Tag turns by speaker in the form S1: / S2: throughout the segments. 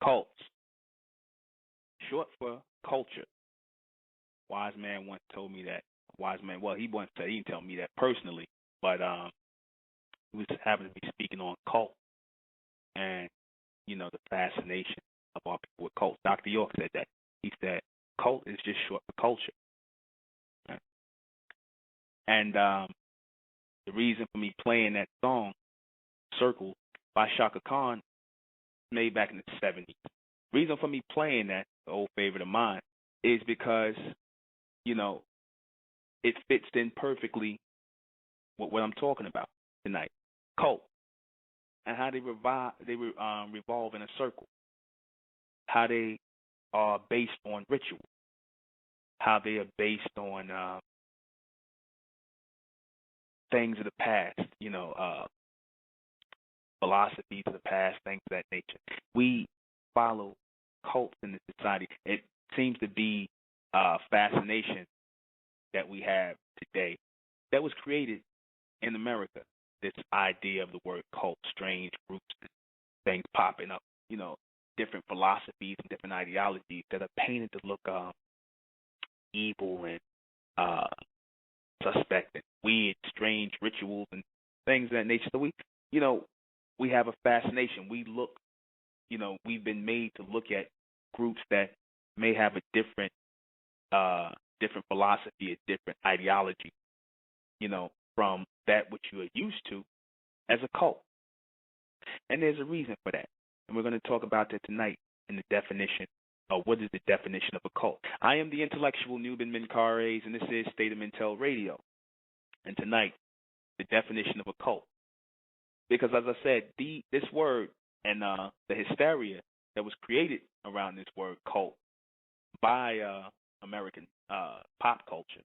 S1: Cults, short for culture. Wise man once told me that. Wise man, well, he once said, he didn't tell me that personally, but he was having to be speaking on cult and, the fascination of our people with cults. Dr. York said that. He said, cult is just short for culture. Right? And the reason for me playing that song, Circle, by Shaka Khan, made back in the 70s. Reason for me playing that, the old favorite of mine, is because, it fits in perfectly with what I'm talking about tonight. Cult. And how they revolve in a circle. How they are based on ritual. How they are based on things of the past, philosophies of the past, things of that nature. We follow cults in this society. It seems to be a fascination that we have today that was created in America. This idea of the word cult, strange groups, things popping up, different philosophies and different ideologies that are painted to look evil and suspect and weird, strange rituals and things of that nature. So we have a fascination. We look, we've been made to look at groups that may have a different philosophy, a different ideology, from that which you are used to as a cult. And there's a reason for that. And we're going to talk about that tonight in the definition of what is the definition of a cult. I am the intellectual Nuben Menkarayzz, and this is State of Mentel Radio. And tonight, the definition of a cult. Because as I said, this word and the hysteria that was created around this word cult by American pop culture,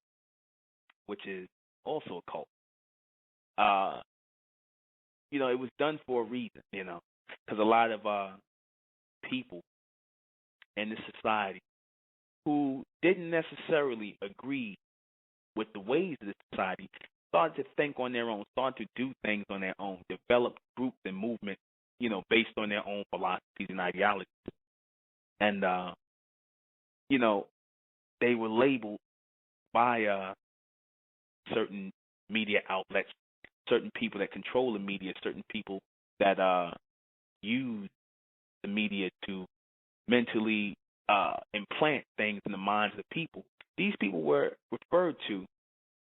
S1: which is also a cult. It was done for a reason, because a lot of people in this society who didn't necessarily agree with the ways of the society started to think on their own, started to do things on their own, developed groups and movements, based on their own philosophies and ideologies. And, they were labeled by certain media outlets, certain people that control the media, certain people that use the media to mentally implant things in the minds of the people. These people were referred to,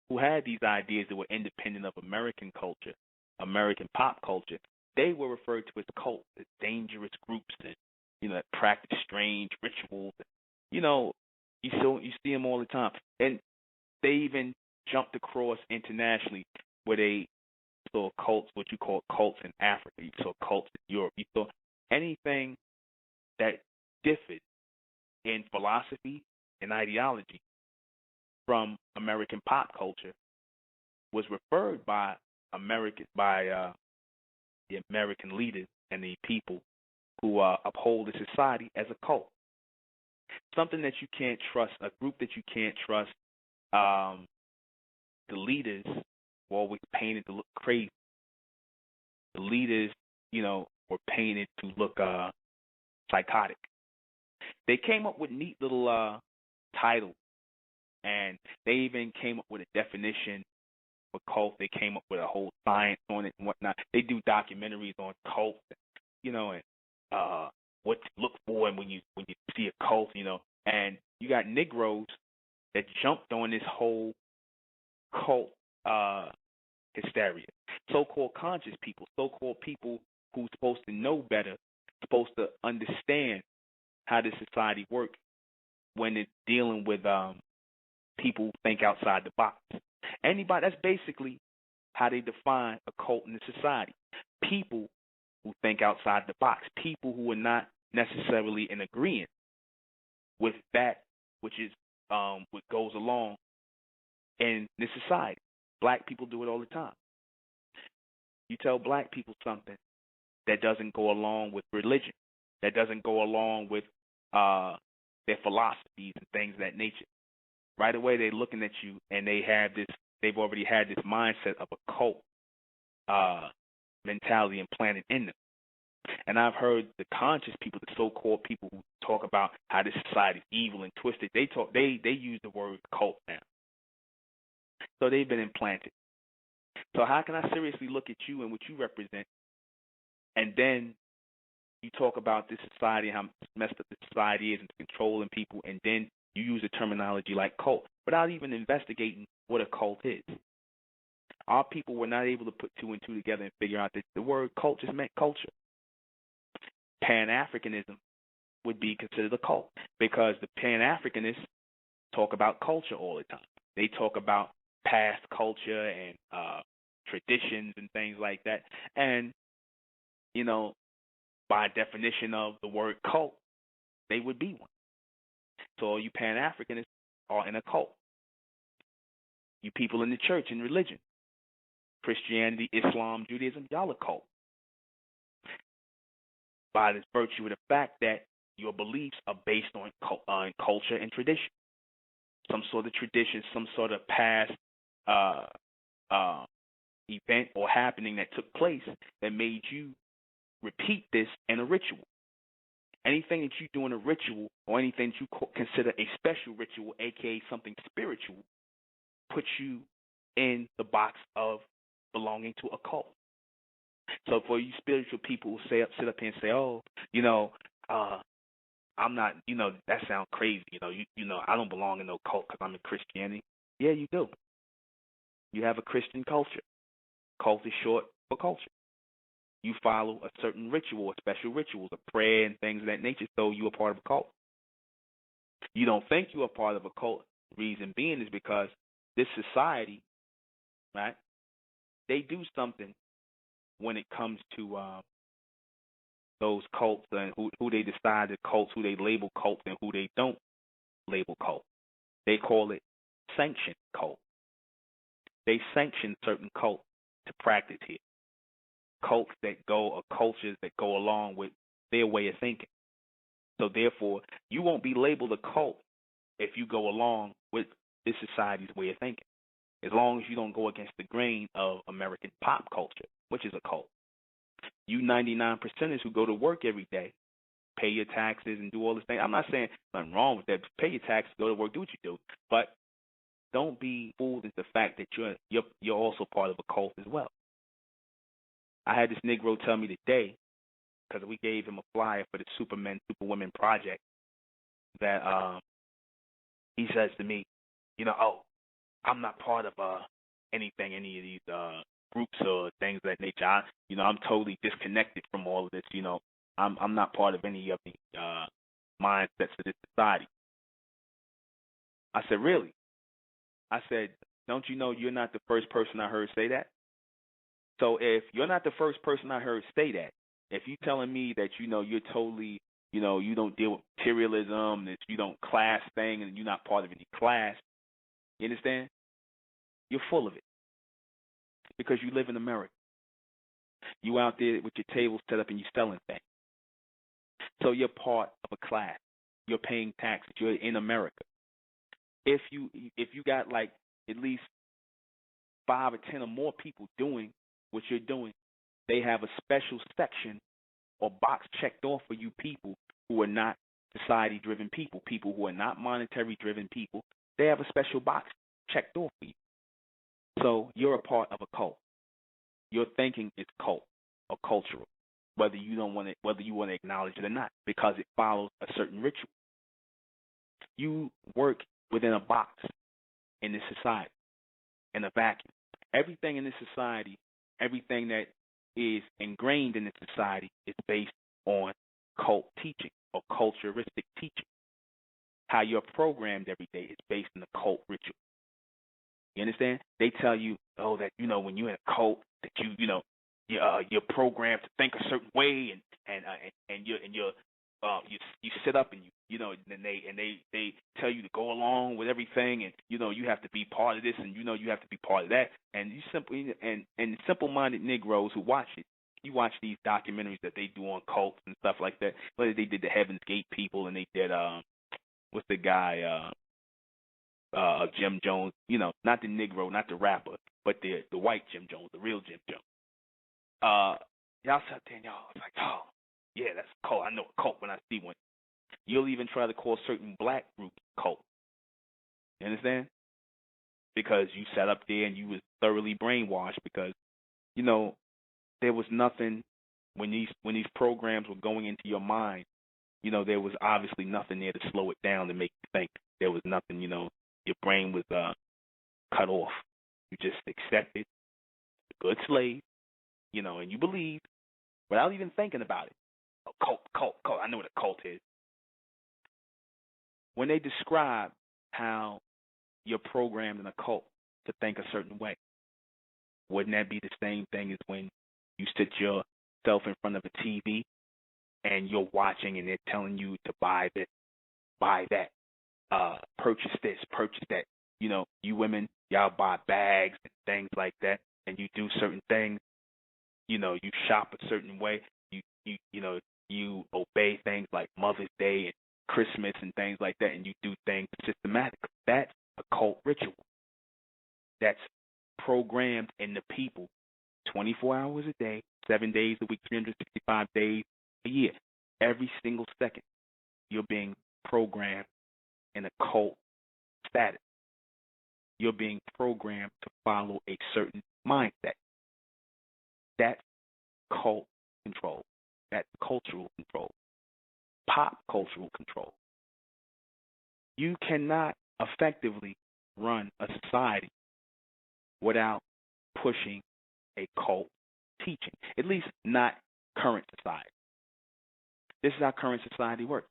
S1: who had these ideas that were independent of American culture, American pop culture. They were referred to as cults, as dangerous groups that, that practice strange rituals. You see them all the time. And they even jumped across internationally where they saw cults, what you call cults in Africa. You saw cults in Europe. You saw anything that differed in philosophy and ideology from American pop culture was referred by the American leaders and the people who uphold the society as a cult. Something that you can't trust, a group that you can't trust. The leaders were always painted to look crazy. The leaders, were painted to look psychotic. They came up with neat little titles, and they even came up with a definition for cult. They came up with a whole science on it and whatnot. They do documentaries on cults, and what to look for and when you see a cult, and you got Negroes that jumped on this whole cult hysteria. So-called conscious people, so-called people who's supposed to know better, supposed to understand how this society works when it's dealing with people who think outside the box. That's basically how they define a cult in the society. People who think outside the box, people who are not necessarily in agreement with that which is what goes along in this society. Black people do it all the time. You tell black people something that doesn't go along with religion, that doesn't go along with their philosophies and things of that nature. Right away they're looking at you and they've already had this mindset of a cult mentality implanted in them. And I've heard the conscious people, the so-called people who talk about how this society is evil and twisted, they use the word cult now. So they've been implanted. So how can I seriously look at you and what you represent, and then you talk about this society and how messed up this society is and controlling people, and then you use a terminology like cult without even investigating what a cult is? Our people were not able to put two and two together and figure out that the word cult just meant culture. Pan-Africanism would be considered a cult because the Pan-Africanists talk about culture all the time. They talk about past culture and traditions and things like that. And, you know, by definition of the word cult, they would be one. So all you Pan-Africanists are in a cult. You people in the church and religion, Christianity, Islam, Judaism, y'all a cult. By this virtue of the fact that your beliefs are based on culture and tradition. Some sort of tradition, some sort of past event or happening that took place that made you repeat this in a ritual. Anything that you do in a ritual or anything that you consider a special ritual, aka something spiritual, puts you in the box of belonging to a cult. So for you spiritual people who sit up here and say, oh, you know, I'm not, you know, that sounds crazy. You know, I don't belong in no cult because I'm in Christianity. Yeah, you do. You have a Christian culture. Cult is short for culture. You follow a certain ritual or special rituals, a prayer and things of that nature, so you're a part of a cult. You don't think you're a part of a cult. Reason being is because this society, right, they do something when it comes to those cults and who they decide the cults, who they label cults and who they don't label cults. They call it sanctioned cult. They sanction certain cults to practice here. Cults that go, or cultures that go along with their way of thinking. So therefore, you won't be labeled a cult if you go along with this society's way of thinking, as long as you don't go against the grain of American pop culture, which is a cult. You 99%ers who go to work every day, pay your taxes and do all this thing. I'm not saying nothing wrong with that. Pay your taxes, go to work, do what you do. But don't be fooled into the fact that you're also part of a cult as well. I had this Negro tell me today, because we gave him a flyer for the Supermen, Superwomen project, that he says to me, you know, oh, I'm not part of any of these groups or things of that nature. I'm totally disconnected from all of this. You know, I'm not part of any of the mindsets of this society. I said, really? I said, don't you know you're not the first person I heard say that? So if you're not the first person I heard say that, if you're telling me that, you know, you're totally, you know, you don't deal with materialism, that you don't class thing, and you're not part of any class, you understand? You're full of it because you live in America. You out there with your tables set up and you're selling things. So you're part of a class. You're paying taxes. You're in America. If you got like at least 5 or 10 or more people doing what you're doing, they have a special section or box checked off for you people who are not society-driven people, people who are not monetary-driven people. They have a special box checked off for you. So you're a part of a cult. Your thinking is cult or cultural, whether you want to acknowledge it or not, because it follows a certain ritual. You work within a box in this society, in a vacuum. Everything in this society, everything that is ingrained in this society is based on cult teaching or culturistic teaching. How you're programmed every day is based on the cult ritual. You understand? They tell you, oh, that, you know, when you're in a cult, that you're programmed to think a certain way, and you sit up and they tell you to go along with everything, and you know you have to be part of this, and you know you have to be part of that, and you simply and simple-minded Negroes who watch it. You watch these documentaries that they do on cults and stuff like that. Whether they did the Heaven's Gate people, and they did what's the guy Jim Jones, you know, not the Negro, not the rapper, but the white Jim Jones, the real Jim Jones. Y'all sat there and y'all was like, oh, yeah, that's a cult. I know a cult when I see one. You'll even try to call certain black groups cult. You understand? Because you sat up there and you was thoroughly brainwashed because, you know, there was nothing when these programs were going into your mind, you know, there was obviously nothing there to slow it down to make you think. There was nothing, you know, your brain was cut off. You just accepted a good slave, you know, and you believed without even thinking about it. Oh, cult. I know what a cult is. When they describe how you're programmed in a cult to think a certain way, wouldn't that be the same thing as when you sit yourself in front of a TV and you're watching and they're telling you to buy this, buy that, purchase this, purchase that. You know, you women, y'all buy bags and things like that, and you do certain things. You know, you shop a certain way. You obey things like Mother's Day and Christmas and things like that, and you do things systematically. That's a cult ritual. That's programmed in the people 24 hours a day, 7 days a week, 365 days a year. Every single second, you're being programmed in a cult status. You're being programmed to follow a certain mindset. That's cult control. That's cultural control. Pop cultural control. You cannot effectively run a society without pushing a cult teaching, at least not current society. This is how current society works.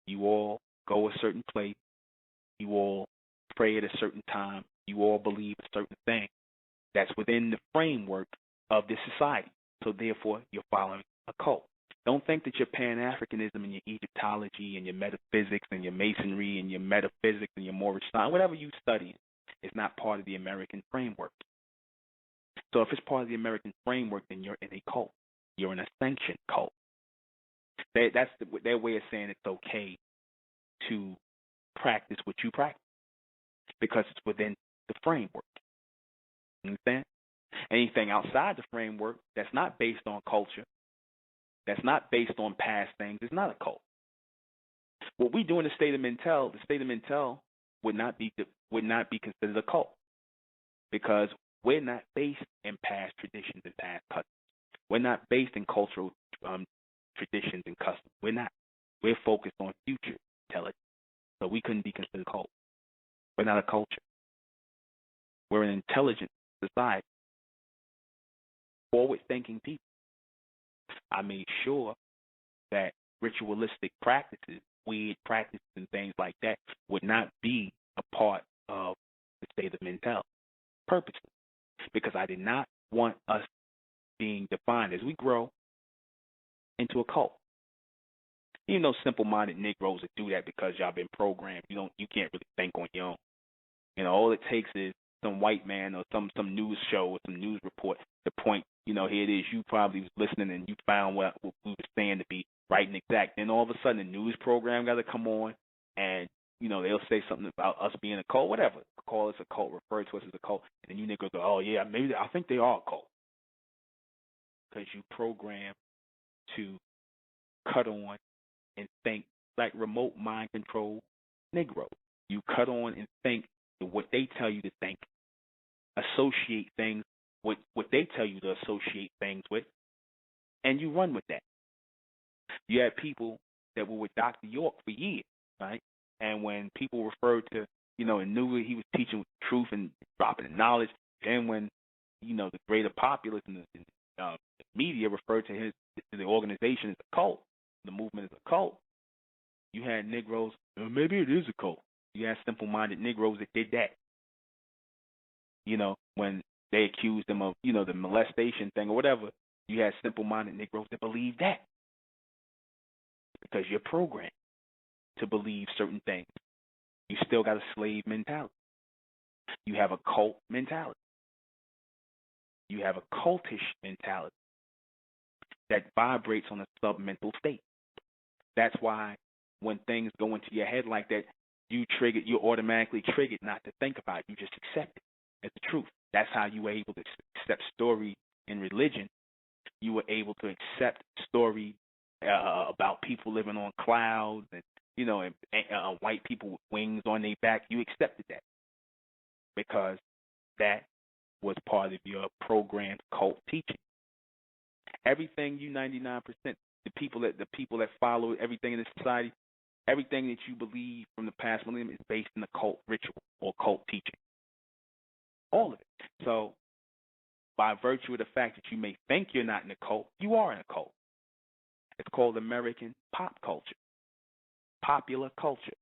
S1: You all go a certain place. You all pray at a certain time. You all believe a certain thing. That's within the framework of this society. So therefore, you're following a cult. Don't think that your Pan-Africanism and your Egyptology and your metaphysics and your Masonry and your metaphysics and your Moorish science, whatever you study, is not part of the American framework. So if it's part of the American framework, then you're in a cult. You're in a sanctioned cult. That's their way of saying it's okay to practice what you practice because it's within the framework. You understand? Anything outside the framework that's not based on culture, that's not based on past things, is not a cult. What we do in the state of Mentel would not be considered a cult because we're not based in past traditions and past customs. We're not based in cultural traditions and customs. We're not. We're focused on future intelligence. So we couldn't be considered a cult. We're not a culture. We're an intelligent society. Forward-thinking people. I made sure that ritualistic practices, weird practices and things like that would not be a part of the state of Mentel purposely because I did not want us being defined as we grow into a cult. You know, simple-minded Negroes that do that because y'all been programmed. You can't really think on your own. You know, all it takes is some white man or some news show or some news report to point, you know, here it is. You probably was listening and you found what we were saying to be right and exact. Then all of a sudden the news program got to come on and, you know, they'll say something about us being a cult, whatever. Call us a cult, refer to us as a cult. And then you niggas go, oh, yeah, maybe I think they are a cult. Because you program to cut on and think like remote mind control Negro. You cut on and think what they tell you to think, associate things with what they tell you to associate things with, and you run with that. You had people that were with Dr. York for years, right? And when people referred to, you know, and knew he was teaching truth and dropping the knowledge, then when, you know, the greater populace and the media referred to the organization as a cult, the movement as a cult, you had Negroes, maybe it is a cult. You had simple-minded Negroes that did that. You know, when they accused them of, you know, the molestation thing or whatever, you had simple-minded Negroes that believed that. Because you're programmed to believe certain things. You still got a slave mentality. You have a cult mentality. You have a cultish mentality that vibrates on a sub-mental state. That's why when things go into your head like that, you're automatically triggered not to think about it. You just accept it as the truth. That's how you were able to accept story in religion you were able to accept stories about people living on clouds and, and white people with wings on their back. You accepted that because that was part of your program's cult teaching. Everything you 99%, the people that follow everything in this society, everything that you believe from the past millennium is based in the cult ritual or cult teaching. All of it. So by virtue of the fact that you may think you're not in a cult, you are in a cult. It's called American pop culture, popular culture,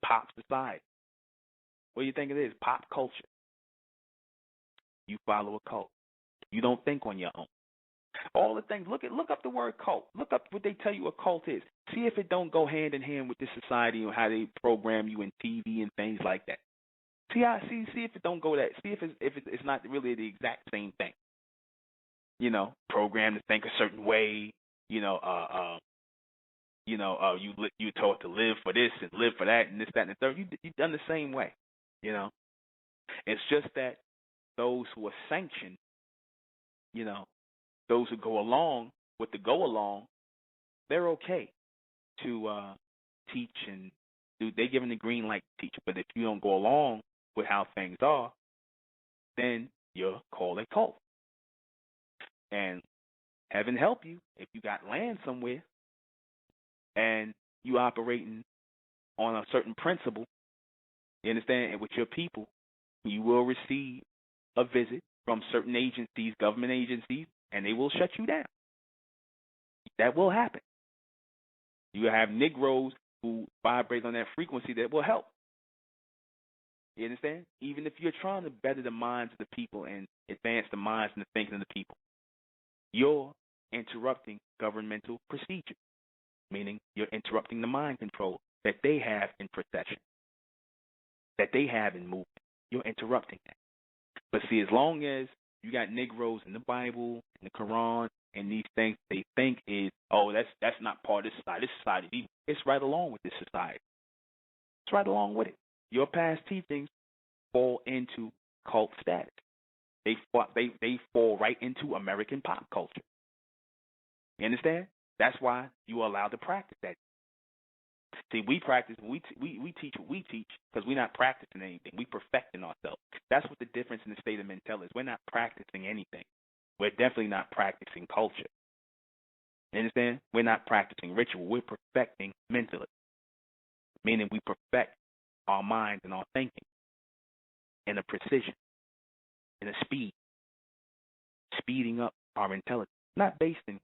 S1: pop society. What do you think it is? Pop culture. You follow a cult. You don't think on your own. All the things. Look up the word cult. Look up what they tell you a cult is. See if it don't go hand in hand with this society or how they program you in TV and things like that. See if it don't go that. See if it's not really the exact same thing. Programmed to think a certain way. You're told to live for this and live for that and this, that, and the third. You've done the same way. It's just that those who are sanctioned, those who go along with the go along, they're okay to teach and do. They're given the green light to teach. But if you don't go along with how things are, then you're called a cult. And heaven help you if you got land somewhere and you operating on a certain principle, you understand, and with your people, you will receive a visit from certain agencies, government agencies, and they will shut you down. That will happen. You have Negroes who vibrate on that frequency that will help. You understand? Even if you're trying to better the minds of the people and advance the minds and the thinking of the people, you're interrupting governmental procedure, meaning you're interrupting the mind control that they have in procession, that they have in movement. You're interrupting that. But see, as long as you got Negroes in the Bible, in the Quran, and these things they think is, that's not part of this society. This society is evil. It's right along with this society. It's right along with it. Your past teachings fall into cult status. They fall right into American pop culture. You understand? That's why you are allowed to practice that. See, we practice, we teach what we teach because we're not practicing anything. We're perfecting ourselves. That's what the difference in the state of mental is. We're not practicing anything. We're definitely not practicing culture. You understand? We're not practicing ritual. We're perfecting mentally, meaning we perfect our minds and our thinking in a precision, in a speed, speeding up our intelligence, not based in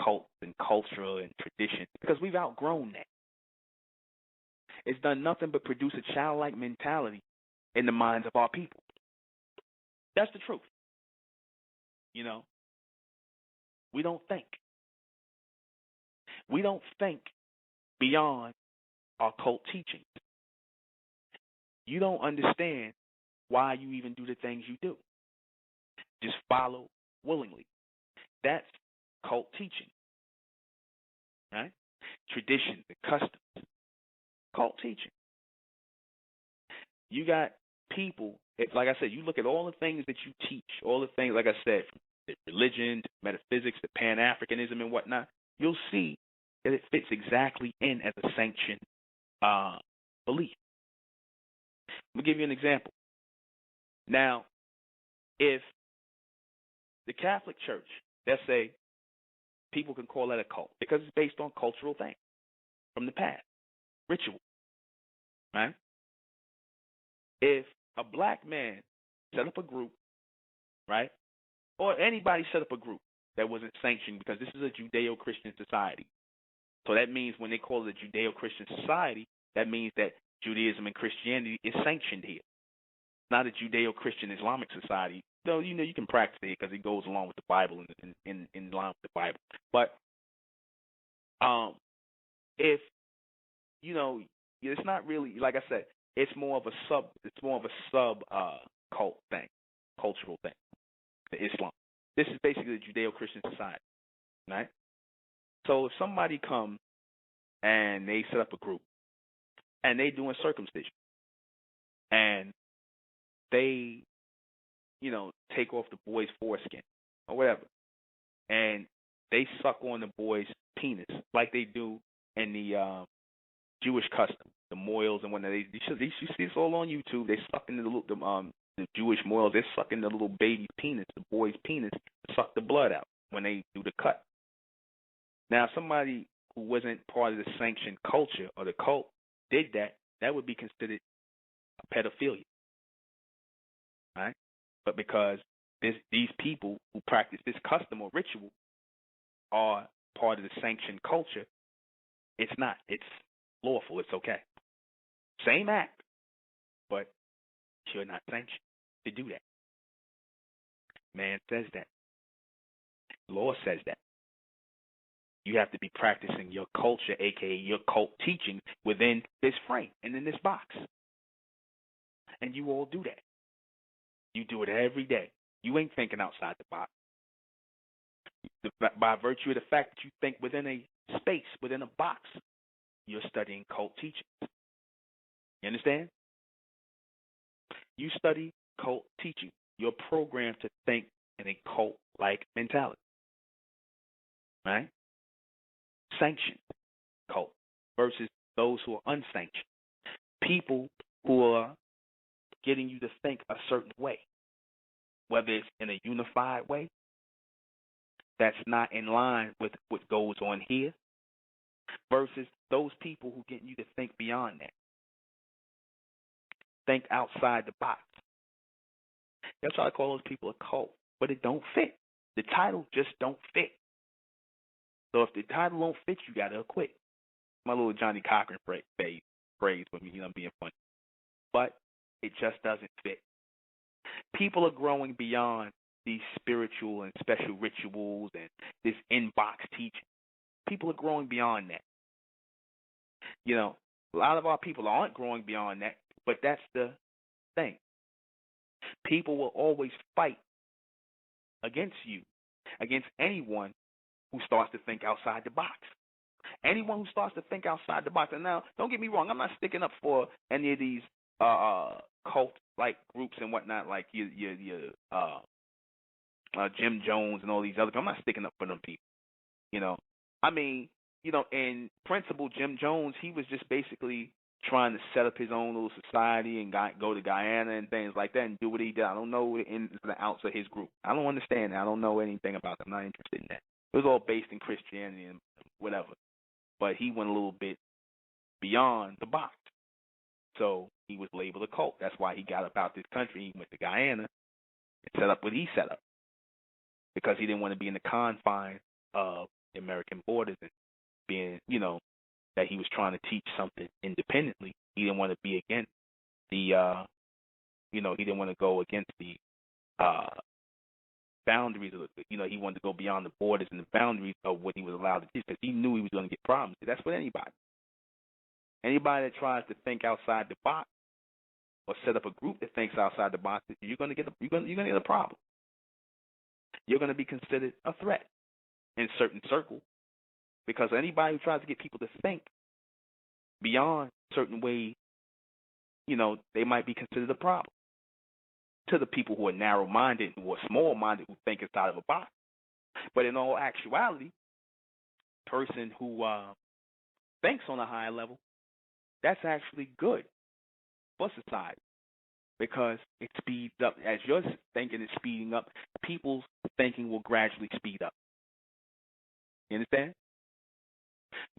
S1: cults and cultural and traditions, because we've outgrown that. It's done nothing but produce a childlike mentality in the minds of our people. That's the truth. We don't think. We don't think beyond our cult teachings. You don't understand why you even do the things you do. Just follow willingly. That's cult teaching. Right? Traditions and customs. Cult teaching. You got people, like I said, you look at all the things that you teach, all the things, like I said, from the religion, to metaphysics, to Pan-Africanism and whatnot, you'll see that it fits exactly in as a sanctioned belief. Let me give you an example. Now, if the Catholic Church, let's say, people can call that a cult because it's based on cultural things from the past, ritual, right? If a black man set up a group, right, or anybody set up a group that wasn't sanctioned, because this is a Judeo-Christian society. So that means when they call it a Judeo-Christian society, that means that Judaism and Christianity is sanctioned here. It's not a Judeo-Christian Islamic society. Though, you can practice it because it goes along with the Bible and in line with the Bible. But if, it's not really, like I said, it's more of a sub cult thing, cultural thing, to Islam. This is basically a Judeo-Christian society, right? So if somebody comes and they set up a group and they doing circumcision and they, take off the boy's foreskin or whatever, and they suck on the boy's penis like they do in the Jewish custom, the moils and whatnot. You see this all on YouTube. They suck in the Jewish moils. They're sucking the little baby's penis, the boy's penis, to suck the blood out when they do the cut. Now, if somebody who wasn't part of the sanctioned culture or the cult did that, that would be considered a pedophilia, right? But because these people who practice this custom or ritual are part of the sanctioned culture, it's not. It's lawful. It's okay. Same act, but you're not sanctioned to do that. Man says that. Law says that. You have to be practicing your culture, a.k.a. your cult teaching, within this frame and in this box. And you all do that. You do it every day. You ain't thinking outside the box. By virtue of the fact that you think within a space, within a box, you're studying cult teachings. You understand? You study cult teaching. You're programmed to think in a cult-like mentality. Right? Sanctioned cult versus those who are unsanctioned. People who are getting you to think a certain way, whether it's in a unified way that's not in line with what goes on here, versus those people who get you to think beyond that. Think outside the box. That's why I call those people a cult, but it don't fit. The title just don't fit. So if the title don't fit, you got to quit. My little Johnny Cochran phrase with me, I'm being funny. But it just doesn't fit. People are growing beyond these spiritual and special rituals and this in-box teaching. People are growing beyond that. A lot of our people aren't growing beyond that, but that's the thing. People will always fight against you, against anyone who starts to think outside the box. Anyone who starts to think outside the box. And now, don't get me wrong, I'm not sticking up for any of these cult-like groups and whatnot, like your Jim Jones and all these other people. I'm not sticking up for them people. In principle, Jim Jones, he was just basically trying to set up his own little society and go to Guyana and things like that and do what he did. I don't know the ins and outs of his group. I don't understand that. I don't know anything about them. I'm not interested in that. It was all based in Christianity and whatever. But he went a little bit beyond the box. So he was labeled a cult. That's why he got up out this country. He went to Guyana and set up what he set up. Because he didn't want to be in the confines of the American borders and being, that he was trying to teach something independently. He didn't want to be against the, he didn't want to go against the boundaries of, he wanted to go beyond the borders and the boundaries of what he was allowed to teach because he knew he was going to get problems. That's with anybody. Anybody that tries to think outside the box or set up a group that thinks outside the box, you're going to get a problem. You're going to be considered a threat in certain circles because anybody who tries to get people to think beyond certain ways, they might be considered a problem to the people who are narrow-minded, who are small-minded, who think inside of a box. But in all actuality, person who thinks on a higher level, that's actually good for society because it speeds up. As your thinking is speeding up, people's thinking will gradually speed up. You understand?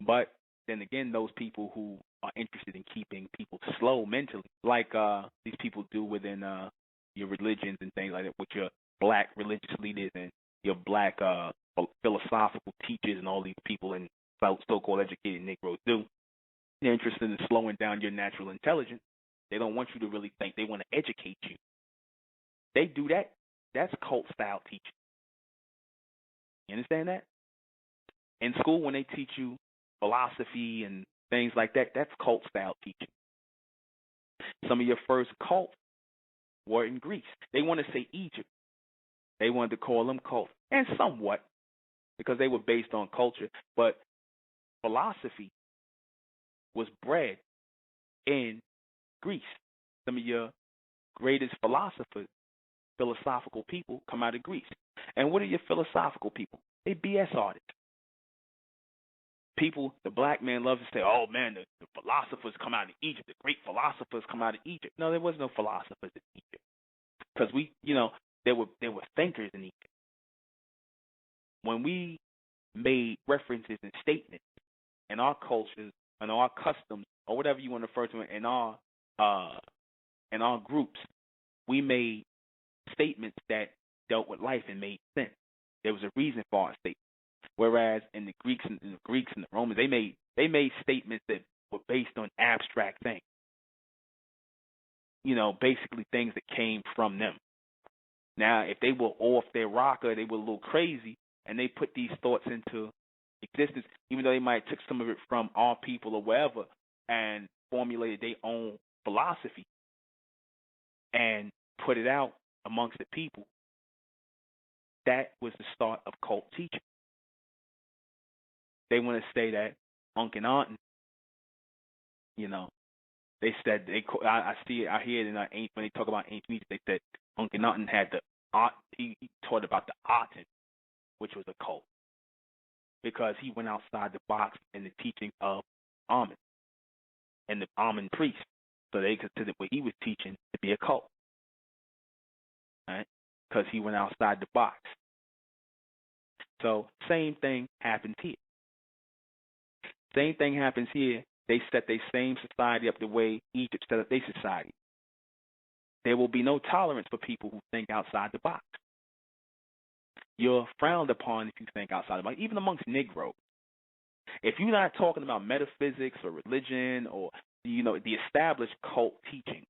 S1: But then again, those people who are interested in keeping people slow mentally, like these people do within your religions and things like that, with your black religious leaders and your black philosophical teachers and all these people and so-called educated Negroes do. They're interested in slowing down your natural intelligence. They don't want you to really think. They want to educate you. They do that. That's cult-style teaching. You understand that? In school, when they teach you philosophy and things like that, that's cult-style teaching. Some of your first cults were in Greece. They want to say Egypt. They wanted to call them cults, and somewhat, because they were based on culture. But philosophy was bred in Greece. Some of your greatest philosophical people come out of Greece. And what are your philosophical people? They BS artists. People, the black man loves to say, "Oh man, the philosophers come out of Egypt. The great philosophers come out of Egypt." No, there was no philosophers in Egypt because there were thinkers in Egypt. When we made references and statements in our cultures and our customs or whatever you want to refer to it in our groups, we made statements that dealt with life and made sense. There was a reason for our statements. Whereas in the Greeks and the Romans, they made statements that were based on abstract things. Basically things that came from them. Now, if they were off their rocker, they were a little crazy, and they put these thoughts into existence, even though they might have took some of it from our people or wherever and formulated their own philosophy and put it out amongst the people, that was the start of cult teaching. They want to say that ᴅᴇꜰɪᴛ, they said I see it, I hear it when they talk about ancient Egypt. They said ᴅᴇꜰɪᴛ had the art. He taught about the Aten, which was a cult, because he went outside the box in the teaching of Amen and the Amen priest. So they considered what he was teaching to be a cult, right? Because he went outside the box. So same thing happens here. Same thing happens here. They set their same society up the way Egypt set up their society. There will be no tolerance for people who think outside the box. You're frowned upon if you think outside the box, even amongst Negroes. If you're not talking about metaphysics or religion or the established cult teaching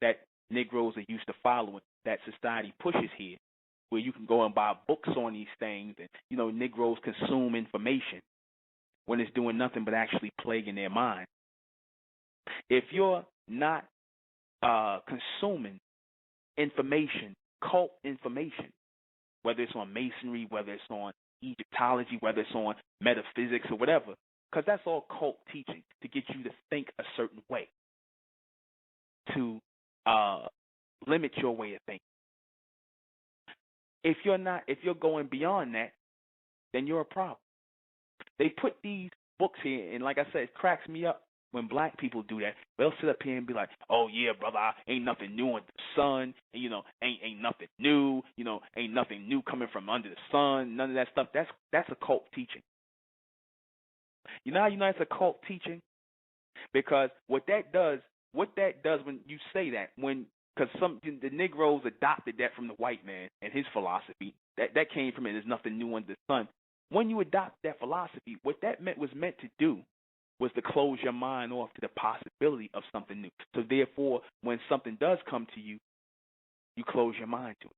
S1: that Negroes are used to following, that society pushes here, where you can go and buy books on these things, and Negroes consume information when it's doing nothing but actually plaguing their mind. If you're not consuming information, cult information, whether it's on masonry, whether it's on Egyptology, whether it's on metaphysics or whatever, because that's all cult teaching to get you to think a certain way, to limit your way of thinking. If you're going beyond that, then you're a problem. They put these books here, and like I said, it cracks me up when black people do that. They'll sit up here and be like, "Oh yeah, brother, ain't nothing new under the sun, and, ain't nothing new, ain't nothing new coming from under the sun." None of that stuff. That's a cult teaching. How it's a cult teaching? Because what that does when you say that, because the Negroes adopted that from the white man and his philosophy. That came from it. There's nothing new under the sun. When you adopt that philosophy, what that was meant to do was to close your mind off to the possibility of something new. So therefore, when something does come to you, you close your mind to it.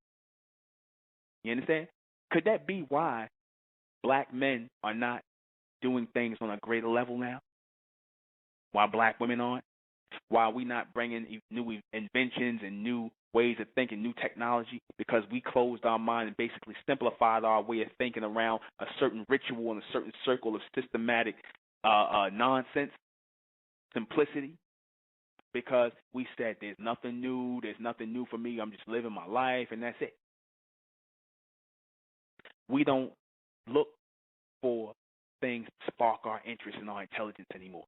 S1: You understand? Could that be why black men are not doing things on a greater level now? Why black women aren't? Why we not bringing new inventions and new ways of thinking, new technology? Because we closed our mind and basically simplified our way of thinking around a certain ritual and a certain circle of systematic nonsense, simplicity. Because we said there's nothing new for me, I'm just living my life, and that's it. We don't look for things to spark our interest and our intelligence anymore.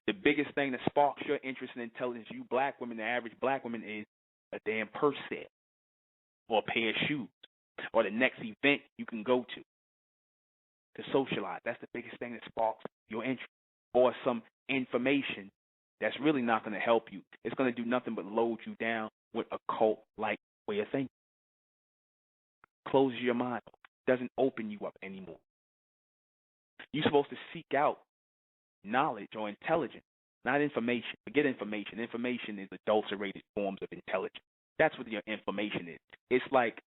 S1: The biggest thing that sparks your interest and intelligence, you black women, the average black woman, is a damn purse set or a pair of shoes or the next event you can go to socialize. That's the biggest thing that sparks your interest. Or some information that's really not going to help you. It's going to do nothing but load you down with a cult-like way of thinking. Closes your mind. Doesn't open you up anymore. You're supposed to seek out knowledge or intelligence, not information. Forget information. Information is adulterated forms of intelligence. That's what your information is. It's like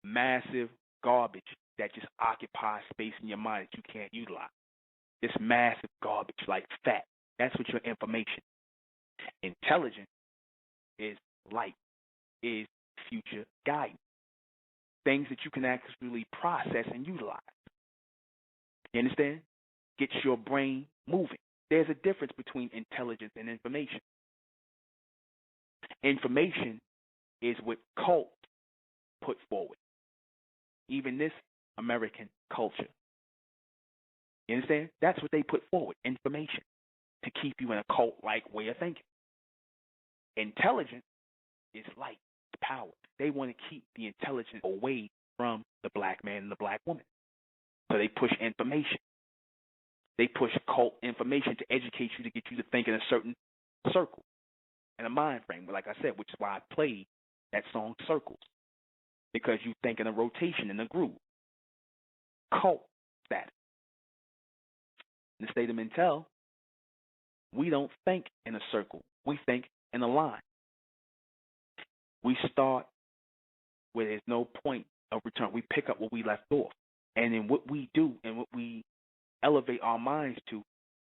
S1: massive garbage that just occupies space in your mind that you can't utilize. This massive garbage like fat. That's what your information. Intelligence is light, is future guidance. Things that you can actually process and utilize. You understand? Gets your brain moving. There's a difference between intelligence and information. Information is what cults put forward. Even this American culture. You understand? That's what they put forward, information, to keep you in a cult-like way of thinking. Intelligence is light, power. They want to keep the intelligence away from the black man and the black woman. So they push information. They push cult information to educate you, to get you to think in a certain circle and a mind frame. But like I said, which is why I played that song Circles, because you think in a rotation, in a groove. Cult status. In the state of Mentel, we don't think in a circle. We think in a line. We start where there's no point of return. We pick up where we left off. And in what we do and what we elevate our minds to,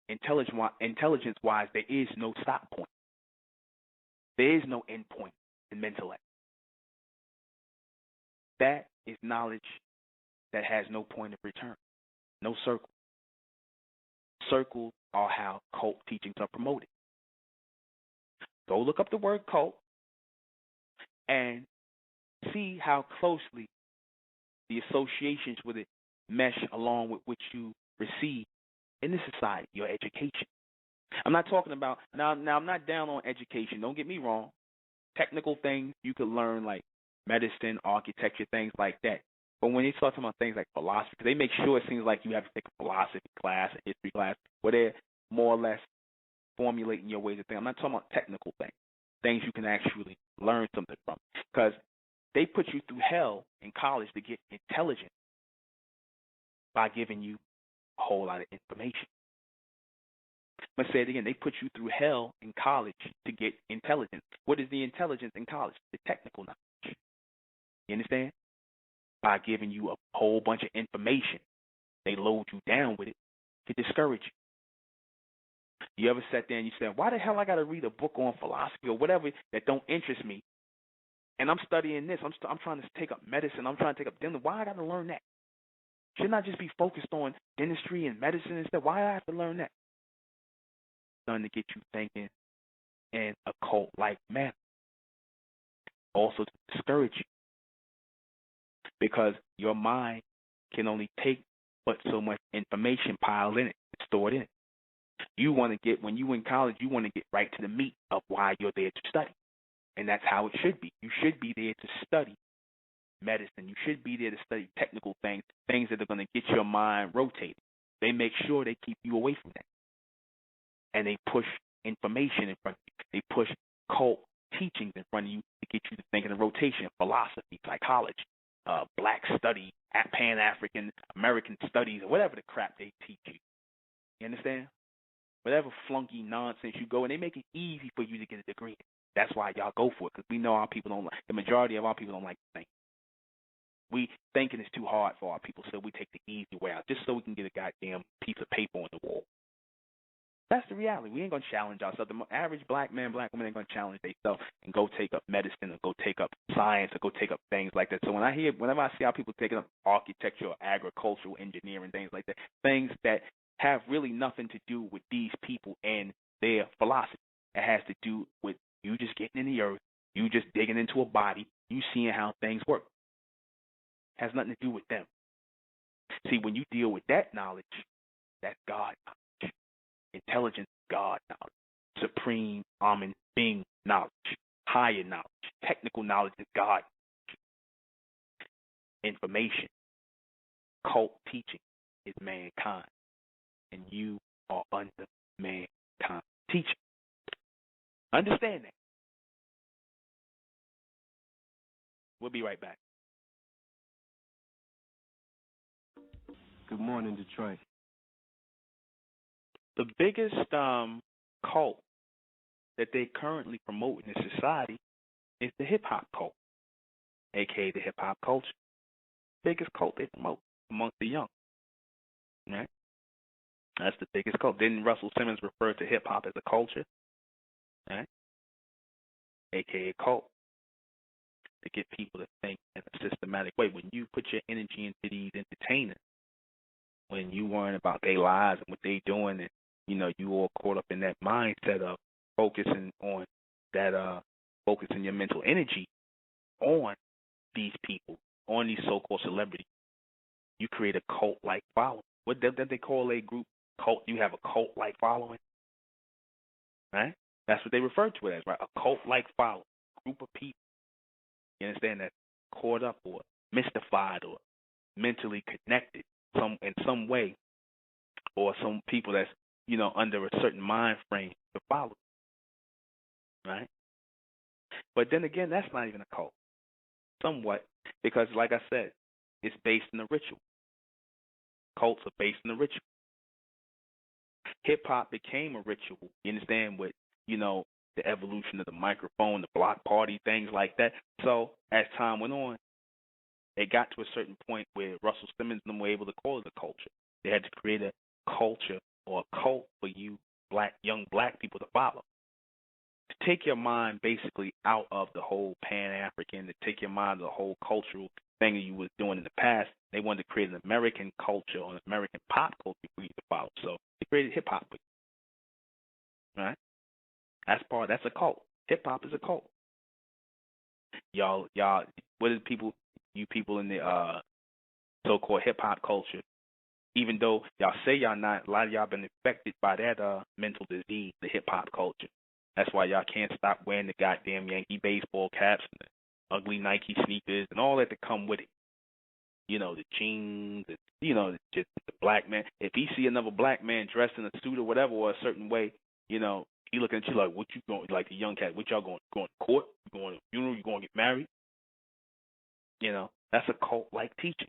S1: intelligence-wise, there is no stop point. There is no end point in intellect. That is knowledge that has no point of return, no circle. Circles are how cult teachings are promoted. Go look up the word cult and see how closely the associations with it mesh along with what you receive in this society, your education. I'm not talking about, now I'm not down on education, don't get me wrong. Technical things you could learn, like medicine, architecture, things like that. But when they start talking about things like philosophy, because they make sure it seems like you have to take a philosophy class, a history class, where they're more or less formulating your ways of thinking. I'm not talking about technical things you can actually learn something from. Because they put you through hell in college to get intelligent by giving you a whole lot of information. I'm going to say it again. They put you through hell in college to get intelligence. What is the intelligence in college? The technical knowledge. You understand? By giving you a whole bunch of information. They load you down with it to discourage you. You ever sat there and you said, why the hell I got to read a book on philosophy or whatever that don't interest me? And I'm studying this. I'm trying to take up medicine. I'm trying to take up dental. Why I got to learn that? Shouldn't I just be focused on dentistry and medicine and stuff? Why do I have to learn that? Done to get you thinking in a cult-like manner. Also to discourage you. Because your mind can only take but so much information piled in it and stored in it. You want to get, when you in college, you want to get right to the meat of why you're there to study. And that's how it should be. You should be there to study medicine. You should be there to study technical things, things that are going to get your mind rotated. They make sure they keep you away from that. And they push information in front of you. They push cult teachings in front of you to get you to think in a rotation, philosophy, psychology, black study, Pan-African, American studies, or whatever the crap they teach you. You understand? Whatever flunky nonsense you go, and they make it easy for you to get a degree. That's why y'all go for it, because we know our people don't like, the majority of our people don't like to think. We thinking is too hard for our people, so we take the easy way out, just so we can get a goddamn piece of paper on the wall. That's the reality. We ain't going to challenge ourselves. The average black man, black woman ain't going to challenge themselves and go take up medicine or go take up science or go take up things like that. So whenever I see how people taking up architecture or agricultural engineering, things like that, things that have really nothing to do with these people and their philosophy. It has to do with you just getting in the earth, you just digging into a body, you seeing how things work. It has nothing to do with them. See, when you deal with that knowledge, that's God knowledge. Intelligence, God knowledge. Supreme, Amen, being knowledge. Higher knowledge. Technical knowledge is God knowledge. Information, cult teaching is mankind. And you are under mankind teaching. Understand that. We'll be right back.
S2: Good morning, Detroit.
S1: The biggest cult that they currently promote in this society is the hip-hop cult, a.k.a. the hip-hop culture. Biggest cult they promote amongst the young. Right? That's the biggest cult. Didn't Russell Simmons refer to hip-hop as a culture? Right? A.k.a. cult. To get people to think in a systematic way. When you put your energy into these entertainers, when you worrying about their lives and what they doing, and you all caught up in that mindset of focusing on that, focusing your mental energy on these people, on these so-called celebrities, you create a cult-like following. What did they call a group? Cult. You have a cult-like following, right? That's what they refer to it as, right? A cult-like following, group of people. You understand that? Caught up or mystified or mentally connected in some way, or some people that's under a certain mind frame to follow, right? But then again, that's not even a cult, somewhat, because like I said, it's based in the ritual. Cults are based in the ritual. Hip hop became a ritual. You understand, with the evolution of the microphone, the block party, things like that. So as time went on, it got to a certain point where Russell Simmons and them were able to call it a culture. They had to create a culture or a cult for you young black people to follow. To take your mind basically out of the whole Pan-African, to take your mind to the whole cultural thing that you was doing in the past, they wanted to create an American culture or an American pop culture for you to follow. So they created hip-hop for you. Right? That's a cult. Hip-hop is a cult. Y'all, what is you people in the so-called hip-hop culture, even though y'all say y'all not, a lot of y'all been infected by that mental disease, the hip-hop culture. That's why y'all can't stop wearing the goddamn Yankee baseball caps and the ugly Nike sneakers and all that come with it. The jeans, just the black man. If he see another black man dressed in a suit or whatever, or a certain way, he looking at you like, what you going, like the young cat, what y'all going to court? You going to funeral? You going to get married? That's a cult-like teaching.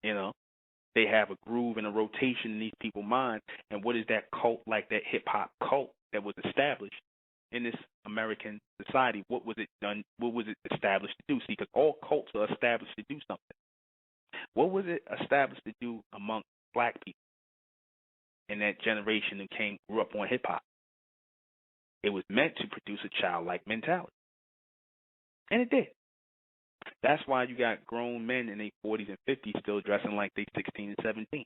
S1: They have a groove and a rotation in these people's minds. And what is that cult, like that hip-hop cult that was established in this American society? What was it done? What was it established to do? See, because all cults are established to do something. What was it established to do among black people in that generation who grew up on hip-hop? It was meant to produce a childlike mentality. And it did. That's why you got grown men in their 40s and 50s still dressing like they 16 and 17.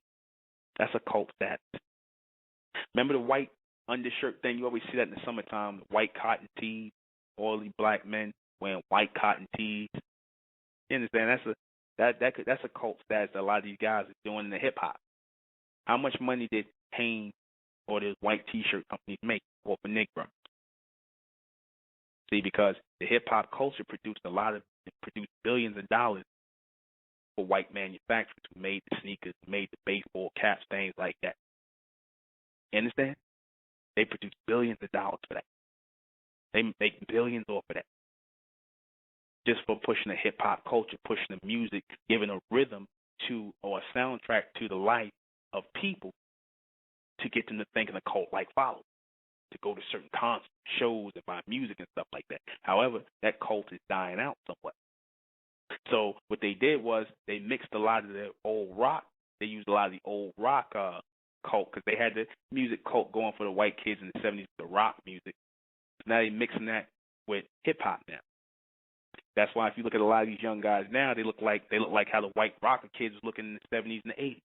S1: That's a cult status. Remember the white undershirt thing? You always see that in the summertime, the white cotton tees, oily black men wearing white cotton tees. You understand? That's a cult status that a lot of these guys are doing in the hip hop. How much money did Hanes or those white T-shirt companies make off of Negro? See, because the hip hop culture produced billions of dollars for white manufacturers who made the sneakers, made the baseball caps, things like that. You understand? They produce billions of dollars for that. They make billions off of that. Just for pushing the hip hop culture, pushing the music, giving a rhythm to or a soundtrack to the life of people to get them to think in a cult like follow, to go to certain concerts, shows, and buy music and stuff like that. However, that cult is dying out somewhat. So what they did was they mixed a lot of the old rock. They used a lot of the old rock cult, because they had the music cult going for the white kids in the 70s, the rock music. Now they're mixing that with hip hop now. That's why if you look at a lot of these young guys now, they look like how the white rocker kids was looking in the 70s and the 80s.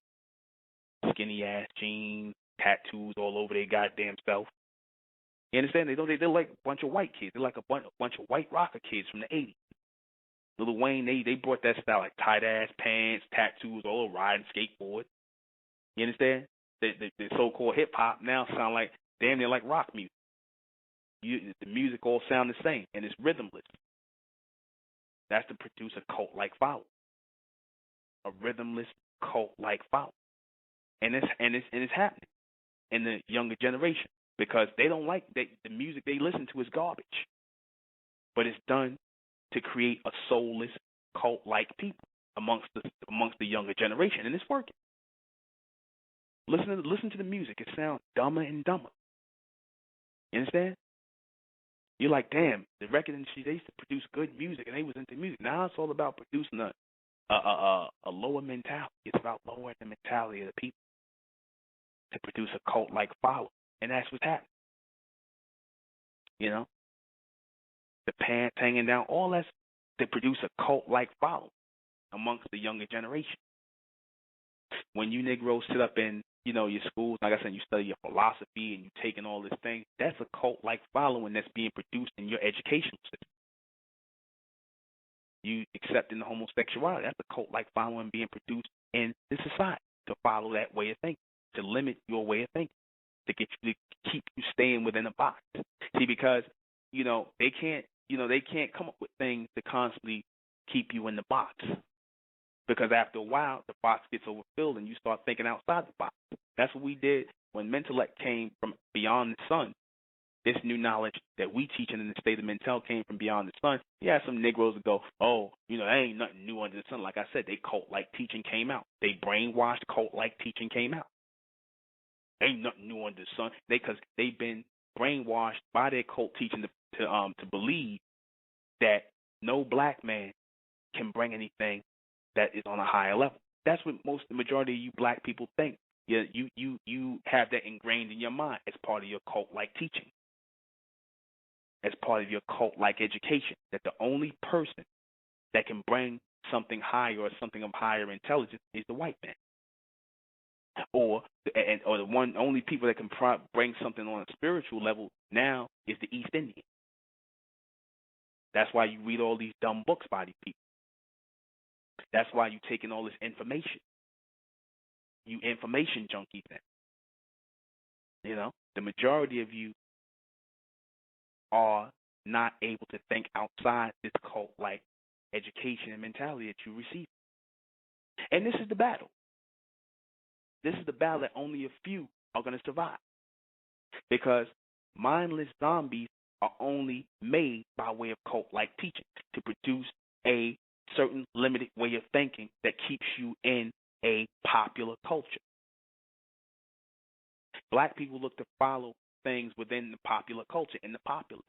S1: Skinny ass jeans, tattoos all over their goddamn self. You understand? They're like a bunch of white kids. They're like a bunch of white rocker kids from the 80s. Lil Wayne, they brought that style, like tight ass pants, tattoos, all over, riding skateboard. You understand? The so-called hip hop now sound like damn near like rock music. The music all sound the same, and it's rhythmless. That's to produce a cult-like follow, a rhythmless cult-like follow, and it's happening in the younger generation because they don't like the music they listen to is garbage, but it's done to create a soulless cult-like people amongst the younger generation, and it's working. Listen to the music; it sounds dumber and dumber. You understand? You're like, damn, the record industry, they used to produce good music, and they was into music. Now it's all about producing a lower mentality. It's about lowering the mentality of the people to produce a cult-like follow, and that's what's happening. The pants hanging down, all that's to produce a cult-like follow amongst the younger generation. When you Negroes sit up in, your schools, like I said, you study your philosophy and you taking all this thing, that's a cult-like following that's being produced in your educational system. you accepting the homosexuality. That's a cult-like following being produced in the society to follow that way of thinking, to limit your way of thinking, to get you to keep you staying within a box. See, because they can't come up with things to constantly keep you in the box. Because after a while, the box gets overfilled and you start thinking outside the box. That's what we did when Mentellect came from beyond the sun. This new knowledge that we teaching in the state of Mentel came from beyond the sun. Yeah, some Negroes would go, oh, there ain't nothing new under the sun. Like I said, they cult-like teaching came out. They brainwashed cult-like teaching came out. Ain't nothing new under the sun. Because they've been brainwashed by their cult teaching to believe that no black man can bring anything that is on a higher level. That's what the majority of you black people think. You have that ingrained in your mind as part of your cult-like teaching, as part of your cult-like education, that the only person that can bring something higher or something of higher intelligence is the white man, or the only people that can bring something on a spiritual level now is the East Indian. That's why you read all these dumb books by these people. That's why you're taking all this information. You information junkies then. The majority of you are not able to think outside this cult-like education and mentality that you receive. And this is the battle. This is the battle that only a few are going to survive. Because mindless zombies are only made by way of cult-like teaching to produce a certain limited way of thinking that keeps you in a popular culture. Black people look to follow things within the popular culture, in the populace.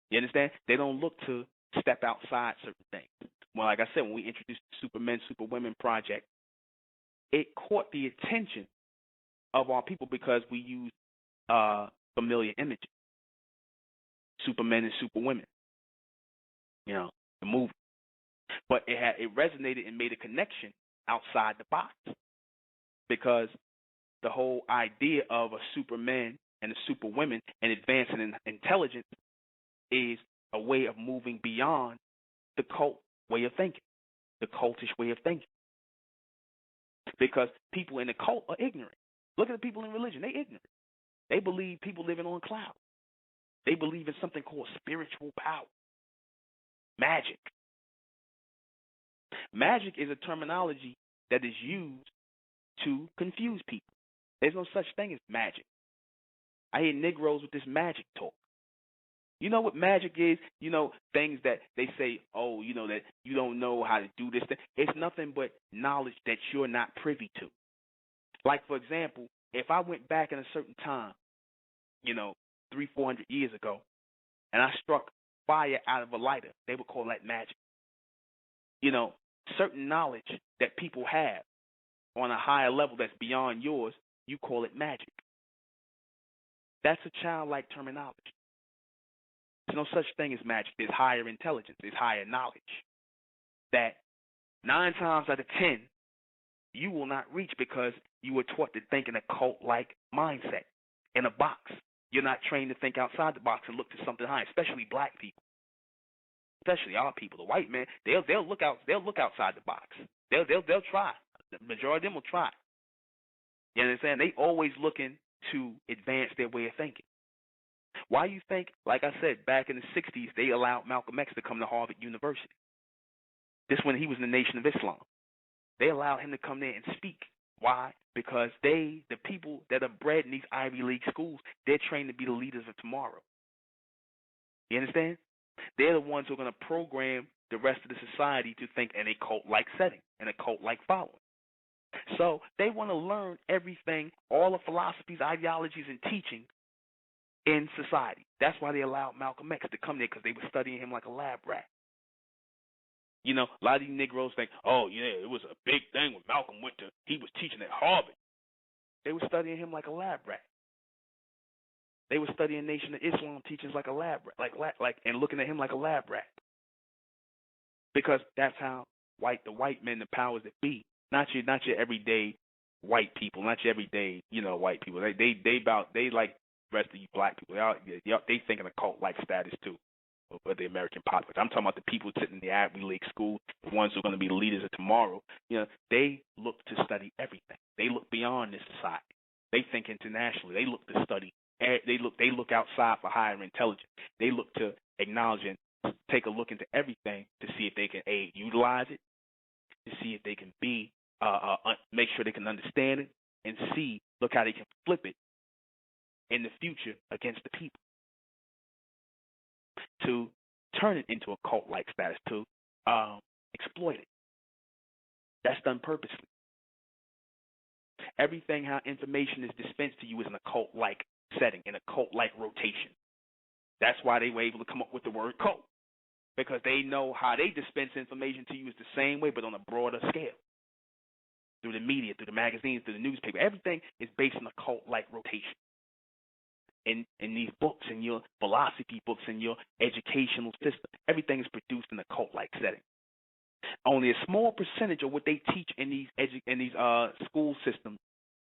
S1: You understand? They don't look to step outside certain things. Well, like I said, when we introduced the Supermen, Superwomen project, it caught the attention of our people because we used familiar images. Supermen and Superwomen. The movie. But it resonated and made a connection outside the box, because the whole idea of a Superman and a Superwoman and advancing in intelligence is a way of moving beyond the cult way of thinking, the cultish way of thinking. Because people in the cult are ignorant. Look at the people in religion. They're ignorant. They believe people living on clouds. They believe in something called spiritual power, magic. Magic is a terminology that is used to confuse people. There's no such thing as magic. I hear Negroes with this magic talk. You know what magic is? Things that they say, that you don't know how to do this thing. It's nothing but knowledge that you're not privy to. Like, for example, if I went back in a certain time, 300-400 years ago, and I struck fire out of a lighter, they would call that magic. Certain knowledge that people have on a higher level that's beyond yours, you call it magic. That's a childlike terminology. There's no such thing as magic. There's higher intelligence. There's higher knowledge that 9 times out of 10 you will not reach, because you were taught to think in a cult-like mindset, in a box. You're not trained to think outside the box and look to something higher, especially black people. Especially our people, the white man, they'll look outside the box. They'll try. The majority of them will try. You understand? They always looking to advance their way of thinking. Why you think, like I said, back in the 60s, they allowed Malcolm X to come to Harvard University. This when he was in the Nation of Islam. They allowed him to come there and speak. Why? Because the people that are bred in these Ivy League schools, they're trained to be the leaders of tomorrow. You understand? They're the ones who are going to program the rest of the society to think in a cult-like setting, in a cult-like following. So they want to learn everything, all the philosophies, ideologies, and teaching in society. That's why they allowed Malcolm X to come there, because they were studying him like a lab rat. A lot of these Negroes think, it was a big thing when Malcolm he was teaching at Harvard. They were studying him like a lab rat. They were studying Nation of Islam teachings like a lab rat, and looking at him like a lab rat. Because that's how the white men, the powers that be, not your everyday white people, not your everyday, white people. They like the rest of you black people. They think in a cult like status too. of the American populace. I'm talking about the people sitting in the Ivy League school, the ones who are going to be the leaders of tomorrow. They look to study everything. They look beyond this society. They think internationally. They look to study. They look outside for higher intelligence. They look to acknowledge and take a look into everything to see if they can utilize it, to see if they can make sure they can understand it, and look how they can flip it in the future against the people, to turn it into a cult-like status, to exploit it. That's done purposely. Everything how information is dispensed to you is in a cult-like setting, in a cult-like rotation. That's why they were able to come up with the word cult, because they know how they dispense information to you is the same way, but on a broader scale. Through the media, through the magazines, through the newspaper. Everything is based on a cult-like rotation. In these books, in your philosophy books, in your educational system, everything is produced in a cult-like setting. Only a small percentage of what they teach in these school systems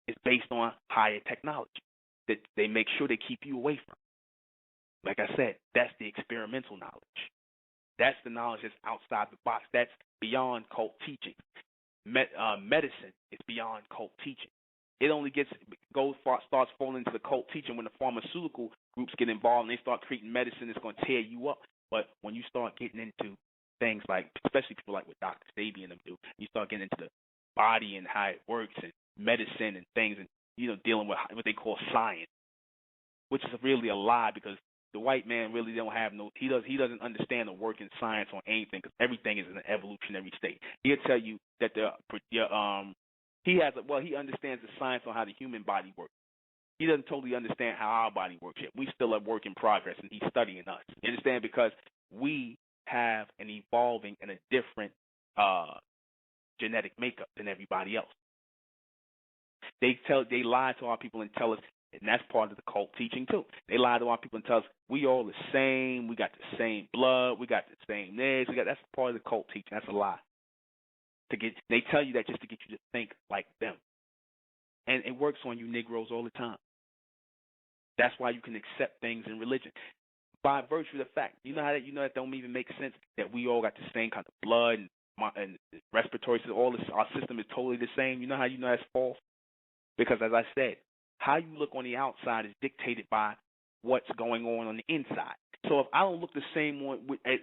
S1: is based on higher technology that they make sure they keep you away from. Like I said, that's the experimental knowledge. That's the knowledge that's outside the box. That's beyond cult teaching. Medicine is beyond cult teaching. It only starts falling into the cult teaching when the pharmaceutical groups get involved and they start creating medicine that's going to tear you up. But when you start getting into things like, especially people like what Dr. Sabi and them do, you start getting into the body and how it works and medicine and things, and dealing with what they call science, which is really a lie, because the white man really don't have he doesn't understand the working science on anything, because everything is in an evolutionary state. He'll tell you that he understands the science on how the human body works. He doesn't totally understand how our body works yet. We still a work in progress, and he's studying us. You understand? Because we have an evolving and a different genetic makeup than everybody else. They lie to our people and tell us, and that's part of the cult teaching too. They lie to our people and tell us we all the same, we got the same blood, we got the same this, that's part of the cult teaching. That's a lie. They tell you that just to get you to think like them. And it works on you Negroes all the time. That's why you can accept things in religion. By virtue of the fact, that don't even make sense, that we all got the same kind of blood and respiratory system, our system is totally the same. You know how that's false? Because as I said, how you look on the outside is dictated by what's going on the inside. So if I don't look the same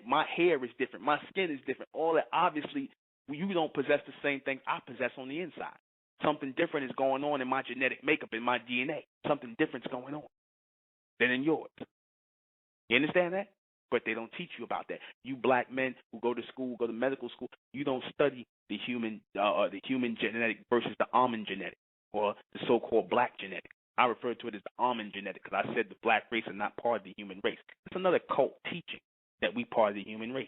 S1: my hair is different, my skin is different, all that, obviously you don't possess the same things I possess on the inside. Something different is going on in my genetic makeup, in my DNA. Something different is going on than in yours. You understand that? But they don't teach you about that. You black men who go to school, go to medical school, you don't study the human genetic versus the almond genetic, or the so-called black genetic. I refer to it as the almond genetic, because I said the black race is not part of the human race. It's another cult teaching that we part of the human race.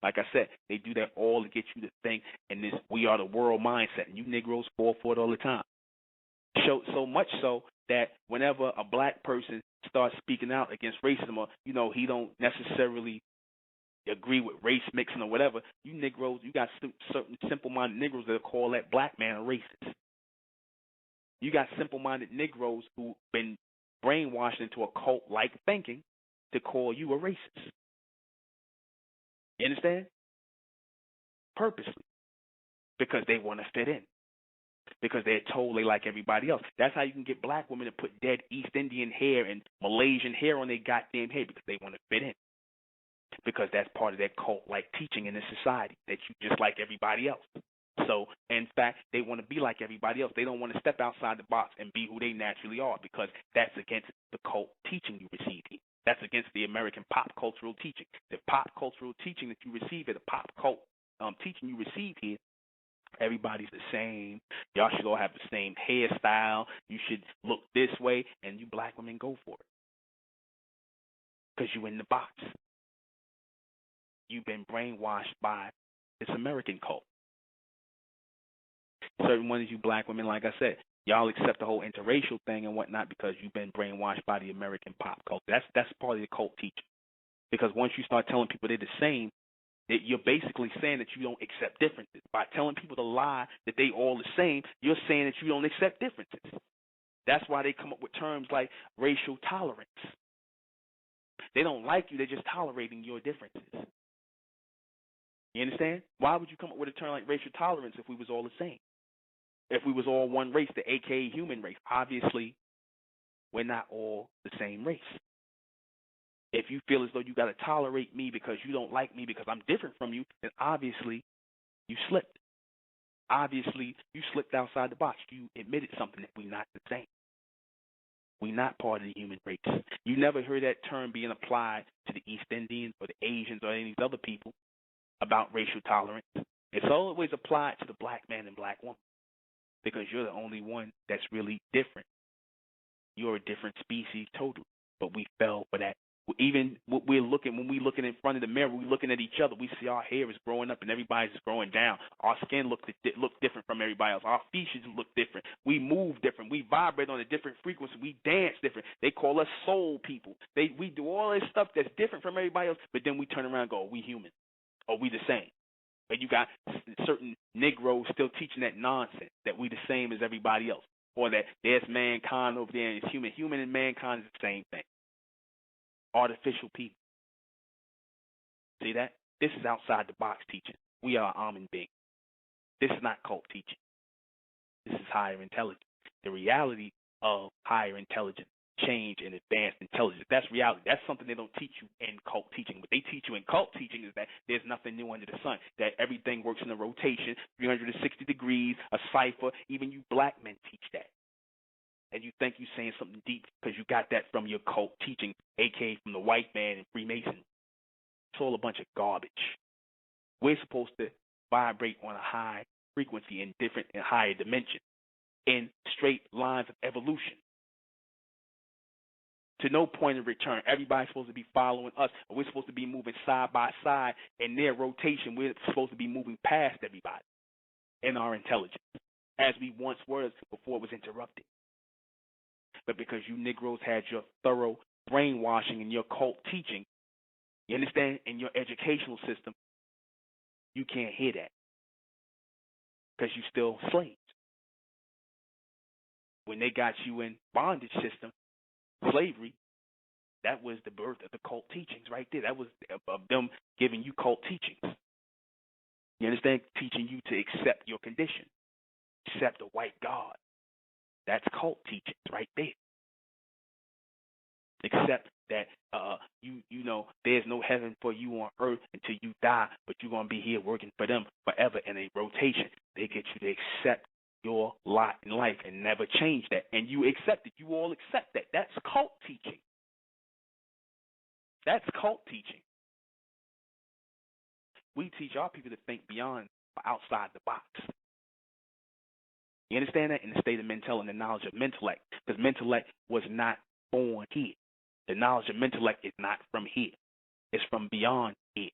S1: Like I said, they do that all to get you to think in this we are the world mindset, and you Negroes fall for it all the time. So much so that whenever a black person starts speaking out against racism, or he don't necessarily agree with race mixing or whatever, you Negroes, you got certain simple-minded Negroes that call that black man a racist. You got simple-minded Negroes who've been brainwashed into a cult-like thinking to call you a racist. You understand? Purposely. Because they want to fit in. Because they're told they like everybody else. That's how you can get black women to put dead East Indian hair and Malaysian hair on their goddamn head, because they want to fit in. Because that's part of their cult-like teaching in this society, that you just like everybody else. So, in fact, they want to be like everybody else. They don't want to step outside the box and be who they naturally are, because that's against the cult teaching you receive here. That's against the American pop cultural teaching. The pop cultural teaching that you receive here, the pop cult teaching you receive here, everybody's the same. Y'all should all have the same hairstyle. You should look this way, and you black women go for it. Because you're in the box. You've been brainwashed by this American cult. Certain ones, you black women, like I said, y'all accept the whole interracial thing and whatnot because you've been brainwashed by the American pop culture. That's part of the cult teaching. Because once you start telling people they're the same, you're basically saying that you don't accept differences. By telling people to lie that they all the same, you're saying that you don't accept differences. That's why they come up with terms like racial tolerance. They don't like you. They're just tolerating your differences. You understand? Why would you come up with a term like racial tolerance if we was all the same? If we was all one race, the AKA human race? Obviously, we're not all the same race. If you feel as though you got to tolerate me because you don't like me because I'm different from you, then obviously you slipped. Obviously, you slipped outside the box. You admitted something that we're not the same. We're not part of the human race. You never heard that term being applied to the East Indians or the Asians or any of these other people about racial tolerance. It's always applied to the black man and black woman because you're the only one that's really different. You're a different species totally, but we fell for that. Even when we're looking in front of the mirror, we're looking at each other. We see our hair is growing up and everybody's growing down. Our skin look different from everybody else. Our features look different. We move different. We vibrate on a different frequency. We dance different. They call us soul people. We do all this stuff that's different from everybody else, but then we turn around and go, we human. Or we the same. But you got certain Negroes still teaching that nonsense, that we the same as everybody else. Or that there's mankind over there and it's human. Human and mankind is the same thing. Artificial people. See that? This is outside the box teaching. We are almond beings. This is not cult teaching. This is higher intelligence. The reality of higher intelligence, change and advanced intelligence. That's reality. That's something they don't teach you in cult teaching. What they teach you in cult teaching is that there's nothing new under the sun, that everything works in a rotation, 360 degrees, a cipher. Even you black men teach that. And you think you're saying something deep because you got that from your cult teaching, a.k.a. from the white man and Freemason. It's all a bunch of garbage. We're supposed to vibrate on a high frequency in different and higher dimensions, in straight lines of evolution. To no point of return. Everybody's supposed to be following us. And we're supposed to be moving side by side in their rotation. We're supposed to be moving past everybody in our intelligence, as we once were before it was interrupted. But because you Negroes had your thorough brainwashing and your cult teaching, you understand, in your educational system, you can't hear that because you're still slaves. When they got you in bondage system, slavery, that was the birth of the cult teachings right there. That was of them giving you cult teachings. You understand? Teaching you to accept your condition, accept a white God. That's cult teachings right there. Accept that you know there's no heaven for you on earth until you die, but you're going to be here working for them forever in a rotation. They get you to accept your lot in life and never change that. And you accept it. You all accept that. That's cult teaching. That's cult teaching. We teach our people to think beyond, outside the box. You understand that? In the state of mental and the knowledge of mentellect. Because mentellect was not born here. The knowledge of mentellect is not from here. It's from beyond here.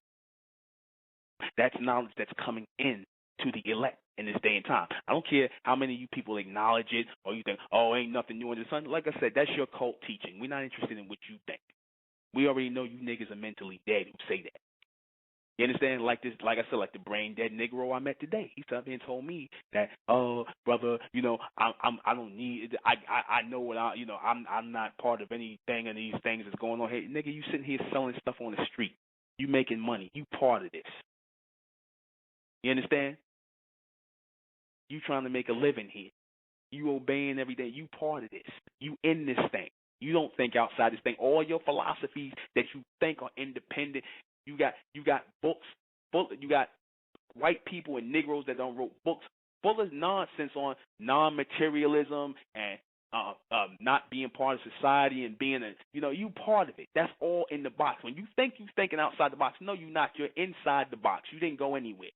S1: That's knowledge that's coming in to the elect in this day and time. I don't care how many of you people acknowledge it or you think, oh, ain't nothing new under the sun. Like I said, that's your cult teaching. We're not interested in what you think. We already know you niggas are mentally dead who say that. You understand? Like this, like I said, like the brain dead Negro I met today. He sat there and told me that, oh, brother, you know, I don't need it. I know what I'm not part of anything of these things that's going on here. Nigga, you sitting here selling stuff on the street. You making money. You part of this. You understand? You trying to make a living here. You obeying every day. You part of this. You in this thing. You don't think outside this thing. All your philosophies that you think are independent. You got books. You got white people and Negroes that don't wrote books full of nonsense on non-materialism and not being part of society and being you part of it. That's all in the box. When you think you're thinking outside the box, no, you're not. You're inside the box. You didn't go anywhere.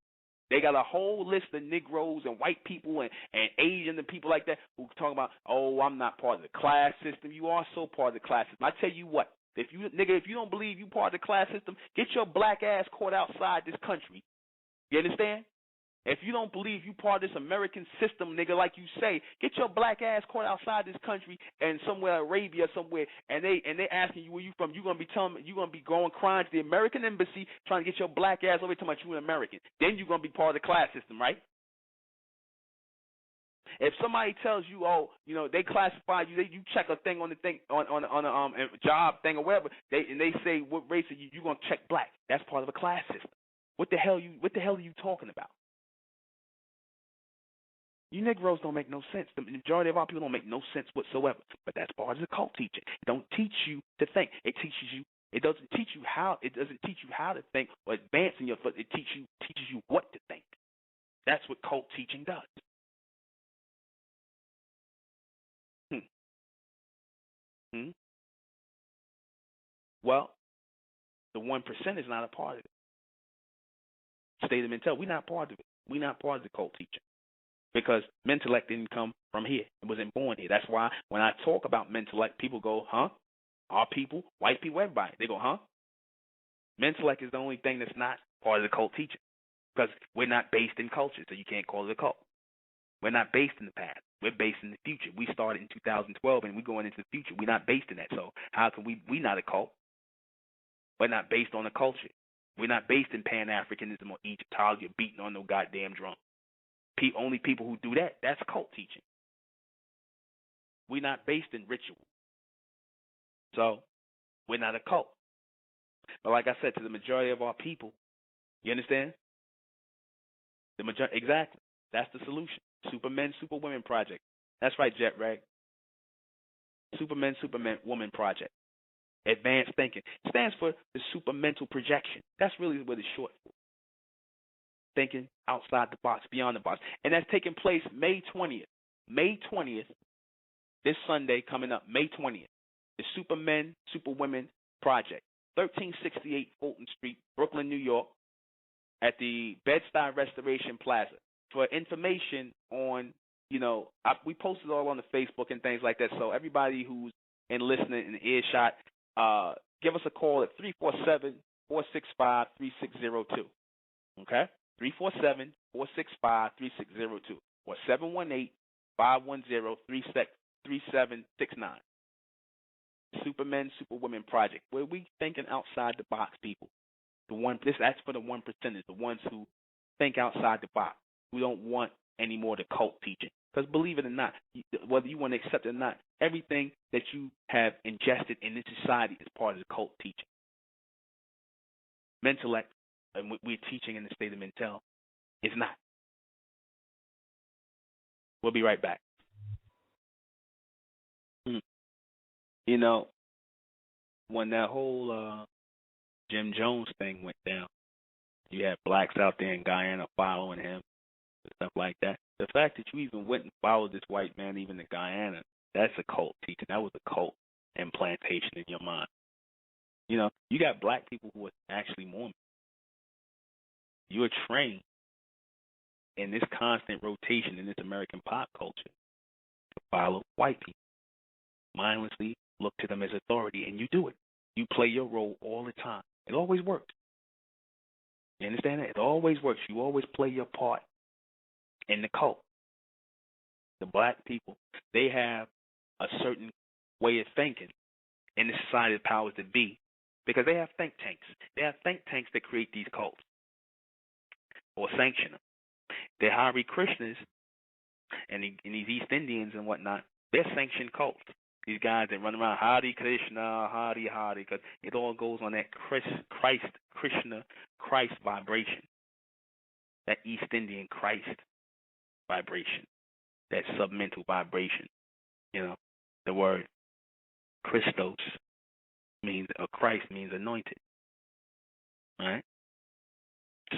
S1: They got a whole list of Negroes and white people and Asian and people like that who talk about, oh, I'm not part of the class system. You are so part of the class system. I tell you what, if you don't believe you part of the class system, get your black ass caught outside this country. You understand? If you don't believe you part of this American system, nigga, like you say, get your black ass caught outside this country and somewhere, Arabia, somewhere, and they asking you where you from. You're gonna be going crying to the American embassy trying to get your black ass over to talking about you an American. Then you're gonna be part of the class system, right? If somebody tells you, oh, they classify you, you check a thing on the thing on a job thing or whatever, they say what race are you? You're gonna check black. That's part of a class system. What the hell are you talking about? You Negroes don't make no sense. The majority of our people don't make no sense whatsoever. But that's part of the cult teaching. It don't teach you to think. It teaches you. It doesn't teach you how. It doesn't teach you how to think or advance in your foot. It teaches you what to think. That's what cult teaching does. Well, the 1% is not a part of it. State of mental. We're not part of it. We're not part of the cult teaching. Because Mentellect didn't come from here. It wasn't born here. That's why when I talk about Mentellect, people go, huh? Our people, white people, everybody. They go, huh? Mentellect is the only thing that's not part of the cult teaching. Because we're not based in culture, so you can't call it a cult. We're not based in the past. We're based in the future. We started in 2012, and we're going into the future. We're not based in that. So how can we not a cult? We're not based on a culture. We're not based in Pan-Africanism or Egyptology or beating on no goddamn drum. Only people who do that, that's cult teaching. We're not based in ritual. So we're not a cult. But like I said, to the majority of our people, you understand? Exactly. That's the solution. Supermen, Superwomen Project. That's right, Jet Rag. Supermen, Superwoman Project. Advanced thinking. It stands for the supermental projection. That's really what it's short for. Thinking outside the box, beyond the box. And that's taking place May 20th. May 20th, this Sunday coming up, May 20th. The Supermen, Superwomen Project. 1368 Fulton Street, Brooklyn, New York, at the Bed-Stuy Restoration Plaza. For information on, we posted all on the Facebook and things like that. So everybody who's listening in earshot, give us a call at 347-465-3602. Okay? 347-465-3602 or 718-510-3769. Supermen, Superwomen Project, where we thinking outside the box, people. That's for the 1%ers, the ones who think outside the box, who don't want any more the cult teaching. Because believe it or not, whether you want to accept it or not, everything that you have ingested in this society is part of the cult teaching. Mentellect, and what we're teaching in the state of mental, is not. We'll be right back. When that whole Jim Jones thing went down, you had blacks out there in Guyana following him and stuff like that. The fact that you even went and followed this white man even in Guyana, that's a cult teaching. That was a cult implantation in your mind. You got black people who are actually Mormon. You are trained in this constant rotation in this American pop culture to follow white people. Mindlessly look to them as authority, and you do it. You play your role all the time. It always works. You understand that? It always works. You always play your part in the cult. The black people, they have a certain way of thinking in the society of powers that be because they have think tanks. They have think tanks that create these cults or sanction them. The Hare Krishnas and these East Indians and whatnot, they're sanctioned cults. These guys that run around Hare Krishna, Hare, because it all goes on that Krishna vibration, that East Indian Christ vibration, that submental vibration. The word Christos means, or Christ means anointed. All right?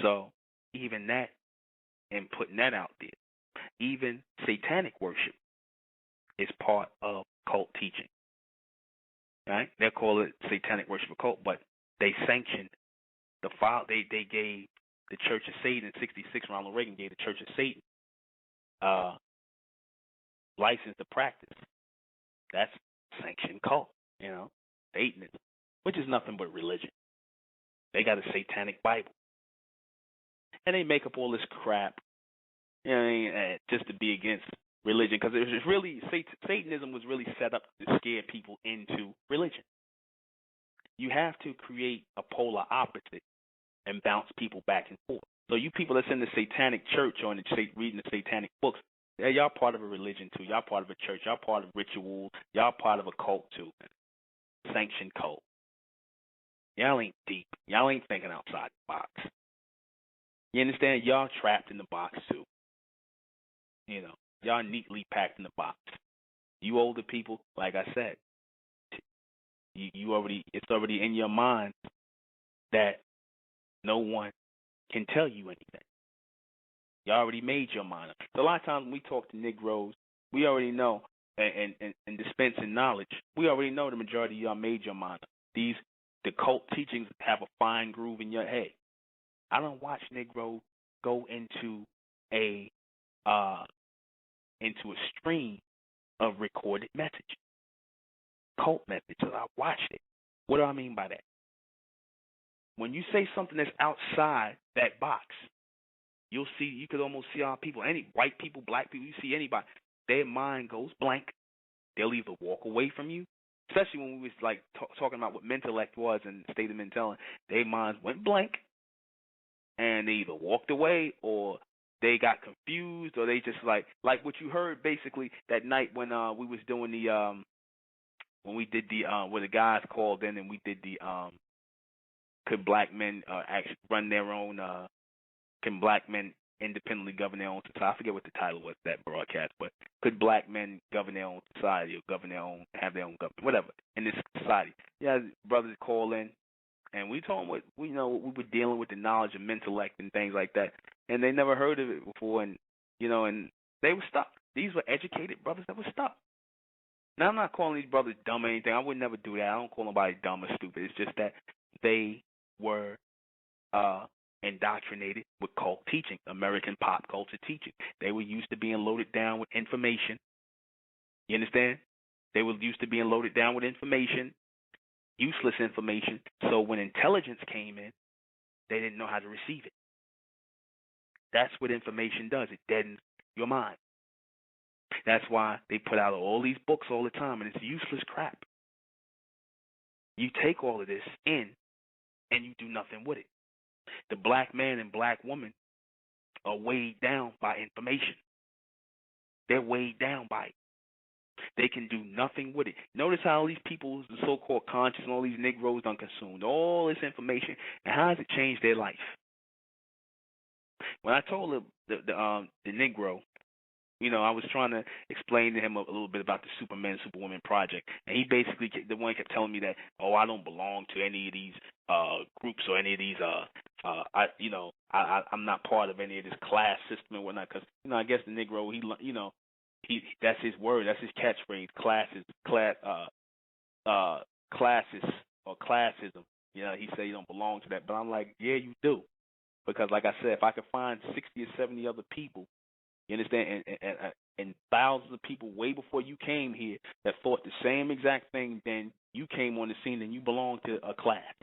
S1: So even that, and putting that out there, even satanic worship is part of cult teaching. Right? They'll call it satanic worship or cult, but they sanctioned the file. They gave the Church of Satan in '66. Ronald Reagan gave the Church of Satan license to practice. That's sanctioned cult. Satanism, which is nothing but religion. They got a satanic Bible, and they make up all this crap, just to be against religion, because it was really Satanism was really set up to scare people into religion. You have to create a polar opposite and bounce people back and forth. So you people that's in the satanic church or reading the satanic books, Yeah, y'all part of a religion too. Y'all part of a church. Y'all part of ritual. Y'all part of a cult too. Sanctioned cult. Y'all ain't deep. Y'all ain't thinking outside the box. You understand? Y'all trapped in the box too. You know, y'all neatly packed in the box. You older people, like I said, it's already in your mind that no one can tell you anything. You already made your mind up. So a lot of times when we talk to Negroes, we already know, and dispensing knowledge, we already know the majority of y'all made your mind up. The cult teachings have a fine groove in your head. I don't watch Negroes go into a stream of recorded message, cult messages. I watched it. What do I mean by that? When you say something that's outside that box, you could almost see our people, any white people, black people, you see anybody, their mind goes blank. They'll either walk away from you, especially when we was like talking about what mentellect was and state of mentality. Their minds went blank, and they either walked away or they got confused, or they just like what you heard basically that night when we was doing the when we did the where the guys called in and we did the could black men actually run their own can black men independently govern their own society? I forget what the title was that broadcast, but could black men govern their own society or govern their own, have their own government, whatever, in this society? Yeah, brothers call in, and we told them what we were dealing with, the knowledge of intellect and things like that, and they never heard of it before, and and they were stuck. These were educated brothers that were stuck. Now, I'm not calling these brothers dumb or anything. I would never do that. I don't call nobody dumb or stupid. It's just that they were indoctrinated with cult teaching, American pop culture teaching. They were used to being loaded down with information. You understand? They were used to being loaded down with information, useless information. So when intelligence came in, they didn't know how to receive it. That's what information does. It deadens your mind. That's why they put out all these books all the time, and it's useless crap. You take all of this in, and you do nothing with it. The black man and black woman are weighed down by information. They're weighed down by it. They can do nothing with it. Notice how all these people, the so-called conscious, and all these Negroes done consumed all this information, and how has it changed their life? When I told the Negro, I was trying to explain to him a little bit about the Superman, Superwoman project, and he basically, the one kept telling me that, I don't belong to any of these groups or any of these, I'm not part of any of this class system and whatnot, because, I guess the Negro, he that's his word, that's his catchphrase, classes or classism. He said you don't belong to that, but I'm like, yeah, you do, because like I said, if I could find 60 or 70 other people, you understand, and thousands of people way before you came here that thought the same exact thing, then you came on the scene and you belong to a class.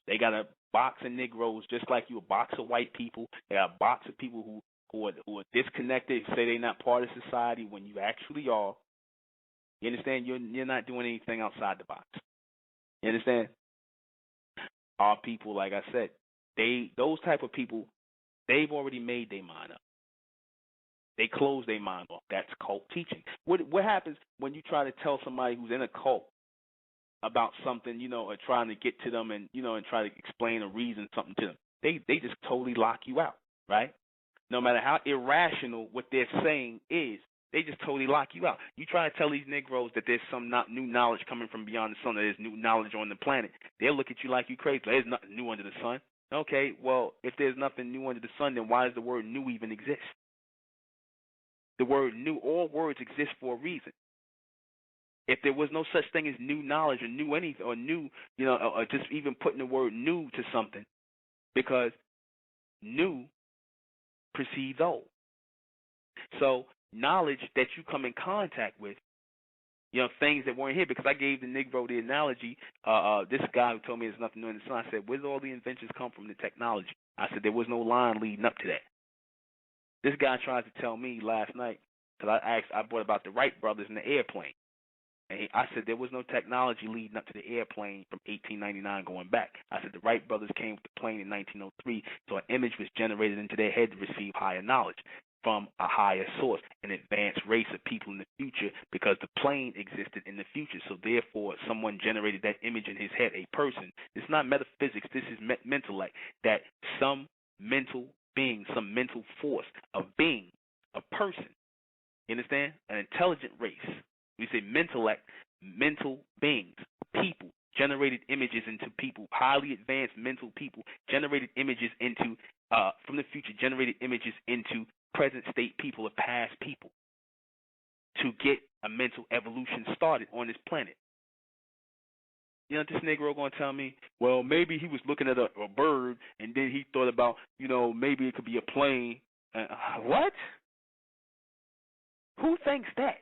S1: They got a box of Negroes just like you, a box of white people. They got a box of people who are disconnected, say they're not part of society when you actually are. You understand? You're not doing anything outside the box. You understand? Our people, like I said, those type of people, they've already made their mind up. They close their mind off. That's cult teaching. What happens when you try to tell somebody who's in a cult about something, or trying to get to them and try to explain or reason something to them? They just totally lock you out, right? No matter how irrational what they're saying is, they just totally lock you out. You try to tell these Negroes that there's some new knowledge coming from beyond the sun, that there's new knowledge on the planet. They'll look at you like you crazy. There's nothing new under the sun. Okay, well, if there's nothing new under the sun, then why does the word new even exist? The word new, all words exist for a reason. If there was no such thing as new knowledge or new anything or new, or just even putting the word new to something, because new precedes old. So knowledge that you come in contact with, things that weren't here, because I gave the Negro the analogy, this guy who told me there's nothing new in the sun, I said, where did all the inventions come from, the technology? I said, there was no line leading up to that. This guy tried to tell me last night, because I brought about the Wright brothers in the airplane. And I said there was no technology leading up to the airplane from 1899 going back. I said the Wright brothers came with the plane in 1903, so an image was generated into their head to receive higher knowledge. from a higher source, an advanced race of people in the future, because the plane existed in the future. So therefore, someone generated that image in his head, a person. It's not metaphysics. This is mental, like that some mental being, some mental force, a being, a person. You understand? An intelligent race. We say mental beings, people, generated images into people, highly advanced mental people, generated images into, from the future, generated images into present state people or past people to get a mental evolution started on this planet. You know, this Negro going to tell me, well, maybe he was looking at a bird and then he thought about, maybe it could be a plane. What? Who thinks that?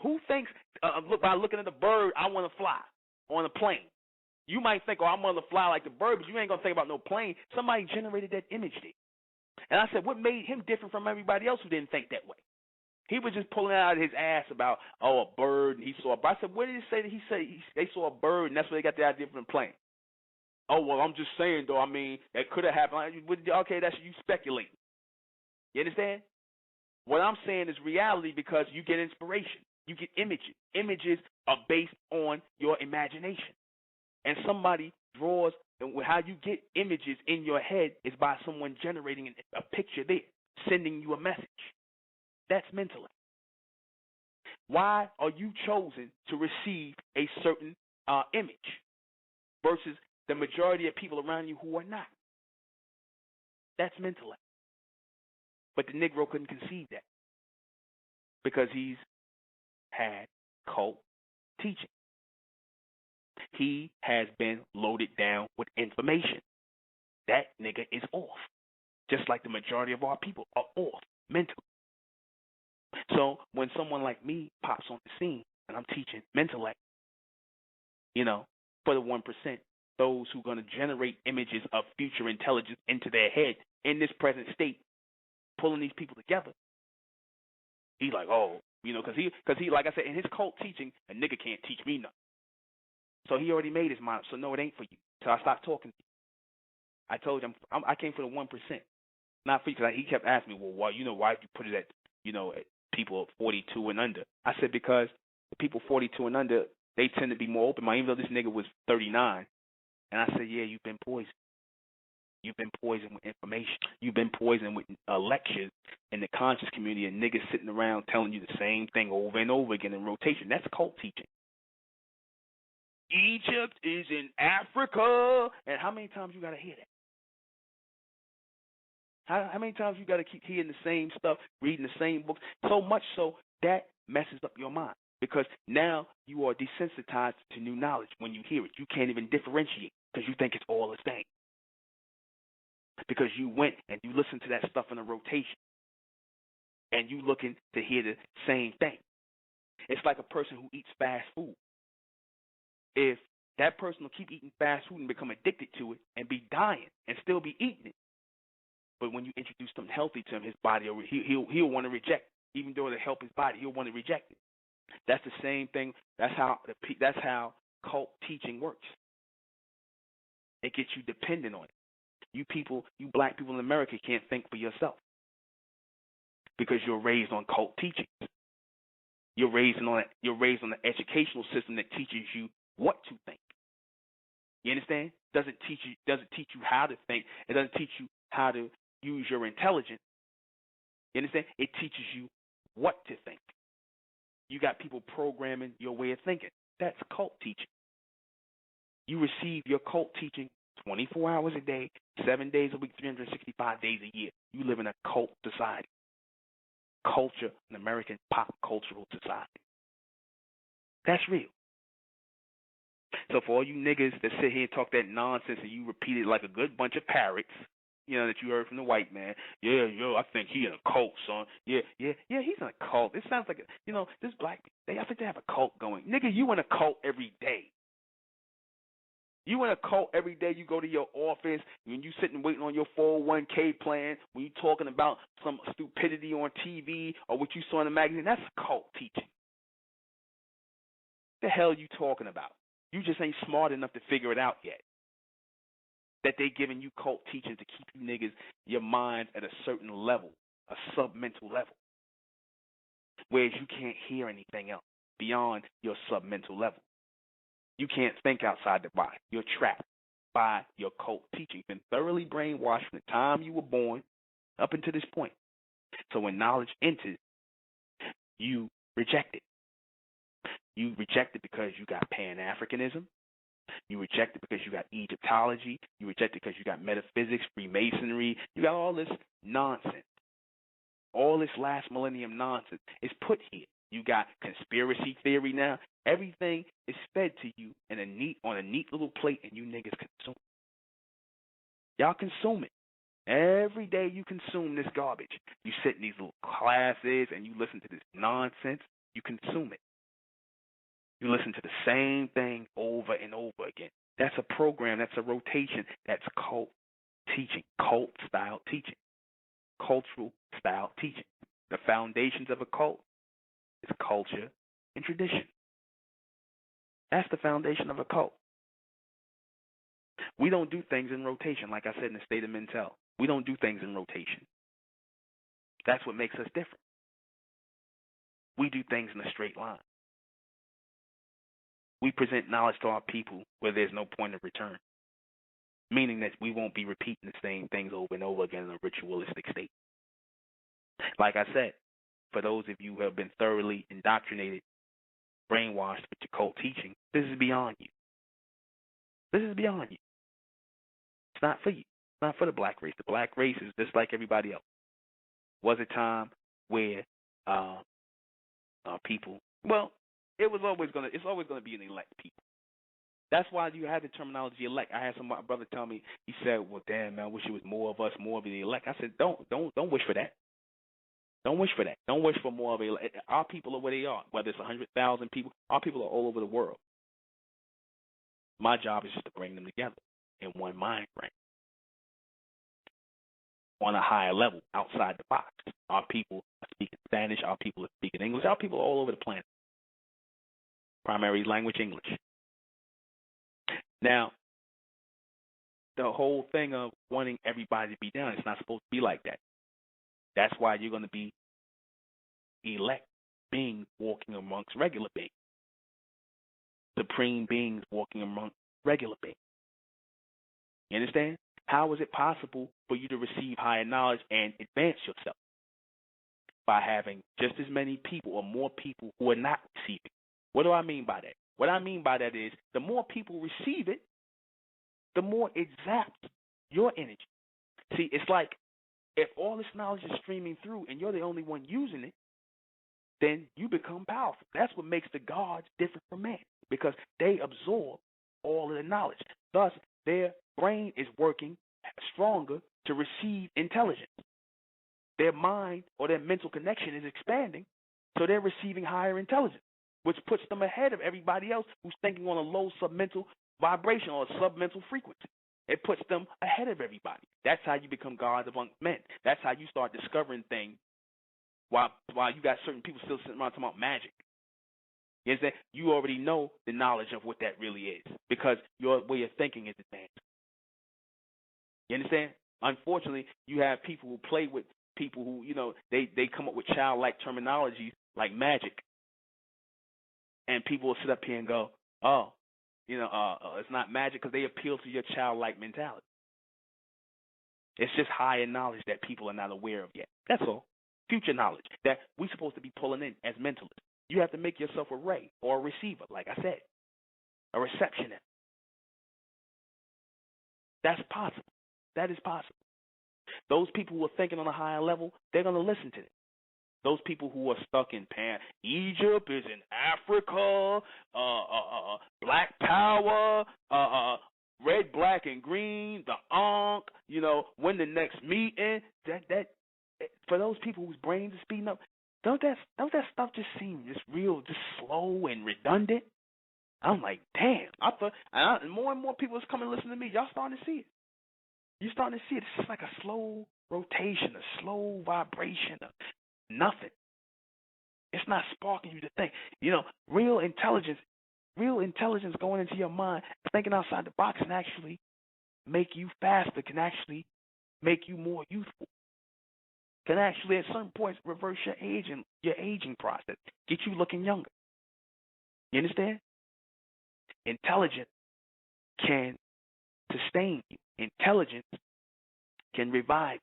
S1: Who thinks, by looking at a bird, I want to fly on a plane? You might think, I want to fly like the bird, but you ain't going to think about no plane. Somebody generated that image there. And I said, what made him different from everybody else who didn't think that way? He was just pulling out of his ass about, a bird, and he saw a bird. I said, what did he say that he said they saw a bird, and that's where they got the idea from the plane? Oh, well, I'm just saying, though, that could have happened. Okay, that's you speculating. You understand? What I'm saying is reality, because you get inspiration. You get images. Images are based on your imagination. And somebody draws, and how you get images in your head is by someone generating a picture there, sending you a message. That's mental. Why are you chosen to receive a certain image versus the majority of people around you who are not? That's mental. But the Negro couldn't conceive that because he's had cult teaching. He has been loaded down with information. That nigga is off. Just like the majority of our people are off mentally. So when someone like me pops on the scene and I'm teaching mental, for the 1%, those who are going to generate images of future intelligence into their head in this present state, pulling these people together, he's like, because he, like I said, in his cult teaching, a nigga can't teach me nothing. So he already made his mind. So no, it ain't for you. So I stopped talking to you. I told him I came for the 1%, not for you. Because he kept asking me, well, why did you put it at, at people 42 and under? I said because the people 42 and under, they tend to be more open-minded. Even though this nigga was 39, and I said, yeah, you've been poisoned. You've been poisoned with information. You've been poisoned with lectures in the conscious community and niggas sitting around telling you the same thing over and over again in rotation. That's cult teaching. Egypt is in Africa. And how many times you got to hear that? How many times you got to keep hearing the same stuff, reading the same books? So much so that messes up your mind because now you are desensitized to new knowledge. When you hear it, you can't even differentiate because you think it's all the same. Because you went and you listened to that stuff in a rotation and you looking to hear the same thing. It's like a person who eats fast food. If that person will keep eating fast food and become addicted to it and be dying and still be eating it, but when you introduce something healthy to him, his body, he'll want to reject it. Even though it'll help his body, he'll want to reject it. That's the same thing. That's how cult teaching works. It gets you dependent on it. You people, you black people in America can't think for yourself because you're raised on cult teachings. You're raised on the educational system that teaches you what to think. You understand? Doesn't teach you how to think. It doesn't teach you how to use your intelligence. You understand? It teaches you what to think. You got people programming your way of thinking. That's cult teaching. You receive your cult teaching 24 hours a day, 7 days a week, 365 days a year. You live in a cult society. Culture, an American pop cultural society. That's real. So for all you niggas that sit here and talk that nonsense and you repeat it like a good bunch of parrots, that you heard from the white man. Yeah, I think he in a cult, son. Yeah, he's in a cult. It sounds like, this black, I think they have a cult going. Nigga, you in a cult every day. You in a cult every day. You go to your office, when you sitting waiting on your 401k plan, when you talking about some stupidity on TV or what you saw in the magazine, that's a cult teaching. The hell you talking about? You just ain't smart enough to figure it out yet. that they giving you cult teachings to keep you niggas, your minds at a certain level, a submental level, whereas you can't hear anything else beyond your submental level. You can't think outside the box. You're trapped by your cult teaching. You've been thoroughly brainwashed from the time you were born up until this point. So when knowledge enters, you reject it. You reject it because you got Pan-Africanism. You reject it because you got Egyptology. You reject it because you got metaphysics, Freemasonry. You got all this nonsense. All this last millennium nonsense is put here. You got conspiracy theory now. Everything is fed to you on a neat little plate, and you niggas consume it. Y'all consume it. Every day you consume this garbage. You sit in these little classes and you listen to this nonsense. You consume it. You listen to the same thing over and over again. That's a program. That's a rotation. That's cult teaching, cult-style teaching, cultural-style teaching. The foundations of a cult is culture and tradition. That's the foundation of a cult. We don't do things in rotation, like I said in the State of Mental. We don't do things in rotation. That's what makes us different. We do things in a straight line. We present knowledge to our people where there's no point of return, meaning that we won't be repeating the same things over and over again in a ritualistic state. Like I said, for those of you who have been thoroughly indoctrinated, brainwashed with your cult teaching, this is beyond you. This is beyond you. It's not for you. It's not for the black race. The black race is just like everybody else. Was a time where people, well, it's always gonna be an elect people. That's why you have the terminology elect. I had my brother tell me, he said, "Well, damn, man, I wish it was more of us, more of the elect." I said, Don't wish for that. Don't wish for that. Don't wish for more of the elect. Our people are where they are. Whether it's 100,000 people, our people are all over the world. My job is just to bring them together in one mind frame, on a higher level, outside the box. Our people are speaking Spanish. Our people are speaking English. Our people are all over the planet. Primary language, English. Now, the whole thing of wanting everybody to be down, it's not supposed to be like that. That's why you're going to be elect beings walking amongst regular beings. Supreme beings walking amongst regular beings. You understand? How is it possible for you to receive higher knowledge and advance yourself? By having just as many people or more people who are not receiving. What do I mean by that? What I mean by that is the more people receive it, the more it zaps your energy. See, it's like if all this knowledge is streaming through and you're the only one using it, then you become powerful. That's what makes the gods different from man, because they absorb all of the knowledge. Thus, their brain is working stronger to receive intelligence. Their mind or their mental connection is expanding, so they're receiving higher intelligence, which puts them ahead of everybody else who's thinking on a low submental vibration or a submental frequency. It puts them ahead of everybody. That's how you become gods among men. That's how you start discovering things while you got certain people still sitting around talking about magic. You understand? You already know the knowledge of what that really is because your way of thinking is advanced. You understand? Unfortunately, you have people who play with people who, they come up with childlike terminologies like magic. And people will sit up here and go, it's not magic because they appeal to your childlike mentality. It's just higher knowledge that people are not aware of yet. That's all. Future knowledge that we're supposed to be pulling in as mentalists. You have to make yourself a ray or a receiver, like I said, a receptionist. That's possible. That is possible. Those people who are thinking on a higher level, they're going to listen to it. Those people who are stuck in Egypt is in Africa, Black Power, red, black, and green, the Ankh, when the next meeting, that for those people whose brains are speeding up, don't that stuff just seem just real, just slow and redundant? I'm like, damn. And more and more people is coming to listen to me. Y'all starting to see it. You're starting to see it. It's just like a slow rotation, a slow vibration of nothing. It's not sparking you to think. Real intelligence going into your mind, thinking outside the box and actually make you faster, can actually make you more youthful, can actually at some points reverse your aging process, get you looking younger. You understand? Intelligence can sustain you. Intelligence can revive you.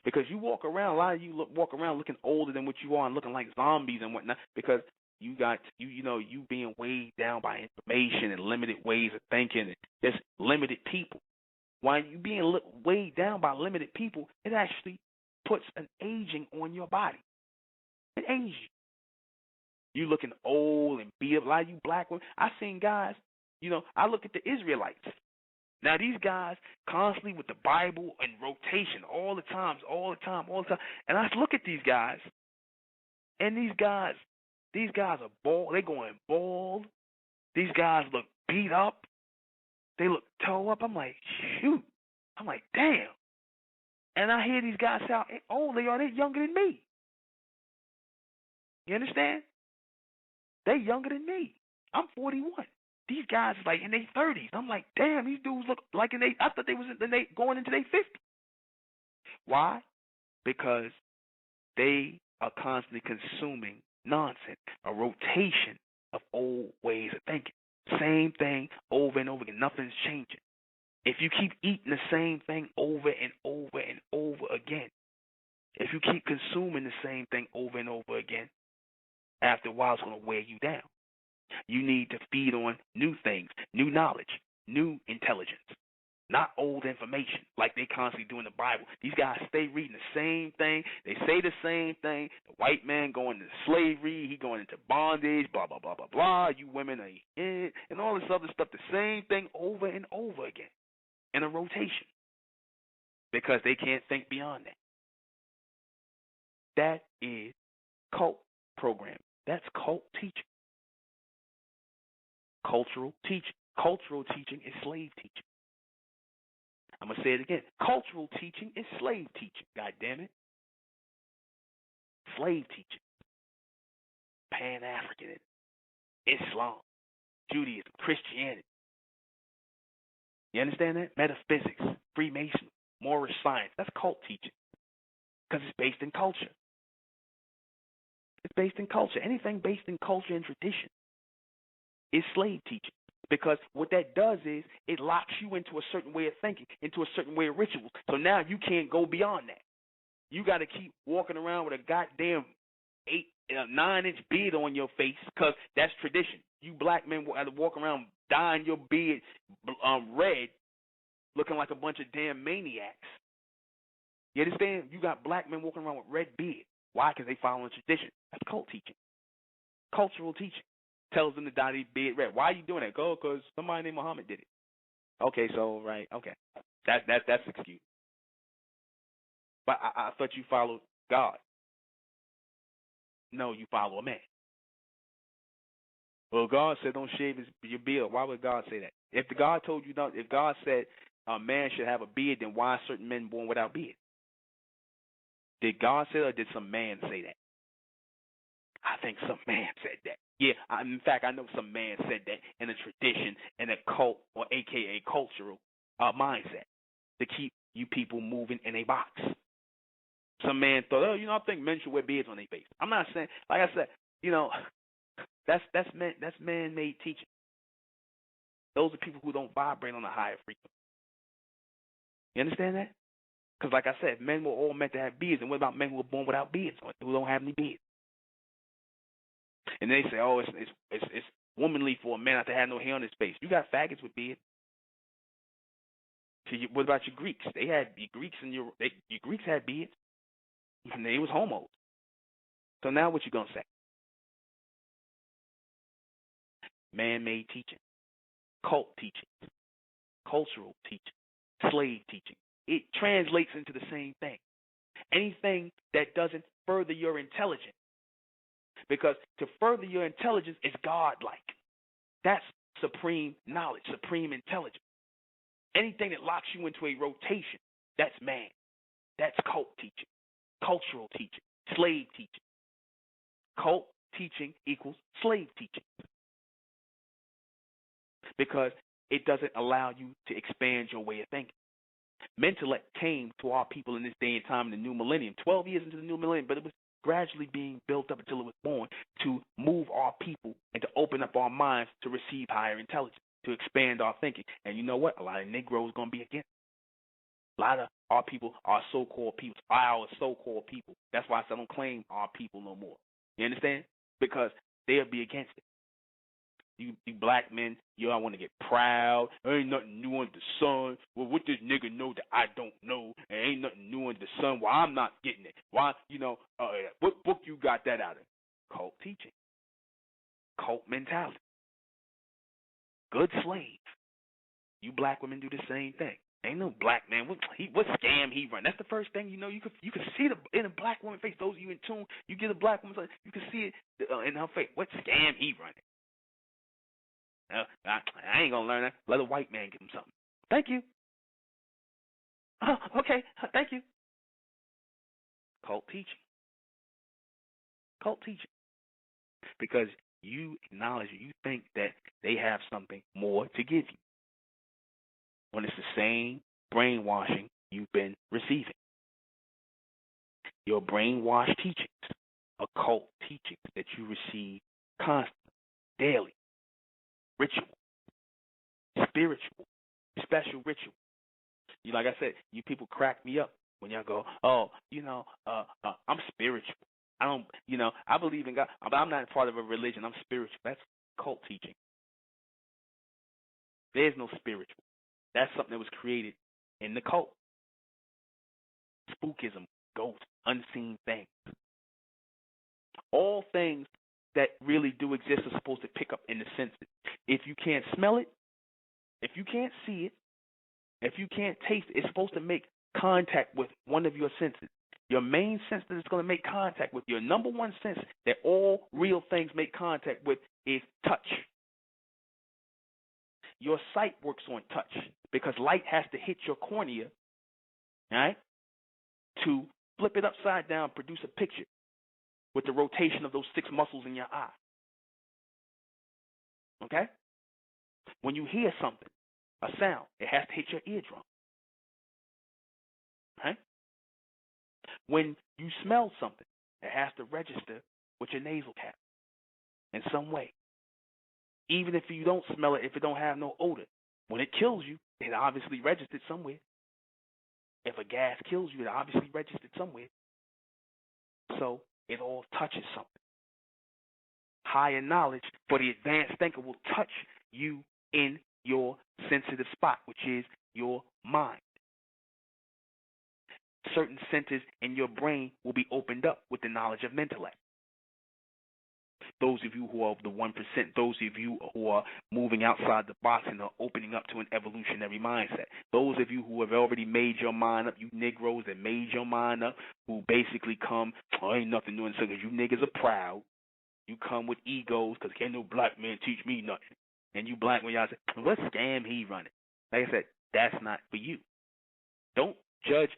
S1: Because you walk around, a lot of you walk around looking older than what you are and looking like zombies and whatnot, because you being weighed down by information and limited ways of thinking and just limited people. While you being weighed down by limited people, it actually puts an aging on your body. It ages you. You looking old and beat up. A lot of you black women, I seen guys, I look at the Israelites. Now these guys constantly with the Bible in rotation all the time. And I look at these guys, and these guys are bald. They going bald. These guys look beat up. They look toe up. I'm like, shoot. I'm like, damn. And I hear these guys sound old. They're younger than me. You understand? They're younger than me. I'm 41. These guys are like in their 30s. I'm like, damn, these dudes look like I thought they was going into their 50s. Why? Because they are constantly consuming nonsense, a rotation of old ways of thinking. Same thing over and over again. Nothing's changing. If you keep eating the same thing over and over and over again, if you keep consuming the same thing over and over again, after a while it's going to wear you down. You need to feed on new things, new knowledge, new intelligence, not old information like they constantly do in the Bible. These guys stay reading the same thing. They say the same thing. The white man going into slavery, he going into bondage, blah, blah, blah, blah, blah. You women are it, and all this other stuff, the same thing over and over again in a rotation because they can't think beyond that. That is cult programming. That's cult teaching. Cultural teaching. Cultural teaching is slave teaching. I'm going to say it again. Cultural teaching is slave teaching. God damn it. Slave teaching. Pan-Africanism. Islam. Judaism. Christianity. You understand that? Metaphysics. Freemasonry. Moorish science. That's cult teaching. Because it's based in culture. It's based in culture. Anything based in culture and tradition is slave teaching. Because what that does is it locks you into a certain way of thinking, into a certain way of rituals. So now you can't go beyond that. You got to keep walking around with a goddamn 9-inch beard on your face because that's tradition. You black men will walk around dyeing your beard red, looking like a bunch of damn maniacs. You understand? You got black men walking around with red beard. Why? Because they following tradition. That's cult teaching. Cultural teaching. Tells them to dye their beard red. Why are you doing that? Go, because somebody named Muhammad did it. Okay, so, right, okay. That's excuse. But I thought you followed God. No, you follow a man. Well, God said don't shave your beard. Why would God say that? If God told you not, if God said a man should have a beard, then why are certain men born without beard? Did God say that or did some man say that? I think some man said that. Yeah, in fact, I know some man said that in a tradition, in a cult, or a.k.a. cultural mindset to keep you people moving in a box. Some man thought, I think men should wear beards on their face. I'm not saying, like I said, that's man-made teaching. Those are people who don't vibrate on a higher frequency. You understand that? Because, like I said, men were all meant to have beards, and what about men who were born without beards, who don't have any beards? And they say, it's womanly for a man not to have no hair on his face. You got faggots with beards. So what about your Greeks? Your Greeks had beards, and they was homos. So now what you gonna say? Man-made teaching, cult teaching, cultural teaching, slave teaching. It translates into the same thing. Anything that doesn't further your intelligence. Because to further your intelligence is God-like. That's supreme knowledge, supreme intelligence. Anything that locks you into a rotation, that's man. That's cult teaching, cultural teaching, slave teaching. Cult teaching equals slave teaching. Because it doesn't allow you to expand your way of thinking. Mentellect came to our people in this day and time in the new millennium, 12 years into the new millennium, but it was gradually being built up until it was born to move our people and to open up our minds to receive higher intelligence, to expand our thinking. And you know what? A lot of Negroes going to be against it. A lot of our people, our so-called people. That's why I don't claim our people no more. You understand? Because they'll be against it. You black men, y'all want to get proud. There ain't nothing new under the sun. Well, what does nigga know that I don't know? There ain't nothing new under the sun. Well, I'm not getting it. Why? What book you got that out of? Cult teaching. Cult mentality. Good slave. You black women do the same thing. Ain't no black man. What scam he run? That's the first thing you know. You can see it in a black woman's face. Those of you in tune, you get a black woman's face, you can see it in her face. What scam he running? I ain't gonna learn that. Let a white man give him something. Thank you. Oh, okay. Thank you. Cult teaching. Cult teaching. Because you acknowledge, you think that they have something more to give you, when it's the same brainwashing you've been receiving. Your brainwashed teachings, occult teachings that you receive constantly, daily. Ritual, spiritual, special ritual. Like I said, you people crack me up when y'all go, I'm spiritual. I believe in God, but I'm not part of a religion. I'm spiritual. That's cult teaching. There's no spiritual. That's something that was created in the cult. Spookism, ghosts, unseen things. All things that really do exist are supposed to pick up in the senses. If you can't smell it, if you can't see it, if you can't taste it, it's supposed to make contact with one of your senses. Your main sense that it's going to make contact with, your number one sense that all real things make contact with, is touch. Your sight works on touch because light has to hit your cornea, right, to flip it upside down, produce a picture with the rotation of those 6 muscles in your eye. Okay? When you hear something, a sound, it has to hit your eardrum. Right? When you smell something, it has to register with your nasal cavity in some way. Even if you don't smell it, if it don't have no odor, when it kills you, it obviously registered somewhere. If a gas kills you, it obviously registered somewhere. So it all touches something. Higher knowledge for the advanced thinker will touch you in your sensitive spot, which is your mind. Certain centers in your brain will be opened up with the knowledge of intellect. Those of you who are of the 1%, those of you who are moving outside the box and are opening up to an evolutionary mindset. Those of you who have already made your mind up, you Negroes that made your mind up, who basically come, ain't nothing new in because you niggas are proud. You come with egos because can't no black man teach me nothing. And you black men, y'all say, what scam he running? Like I said, that's not for you. Don't judge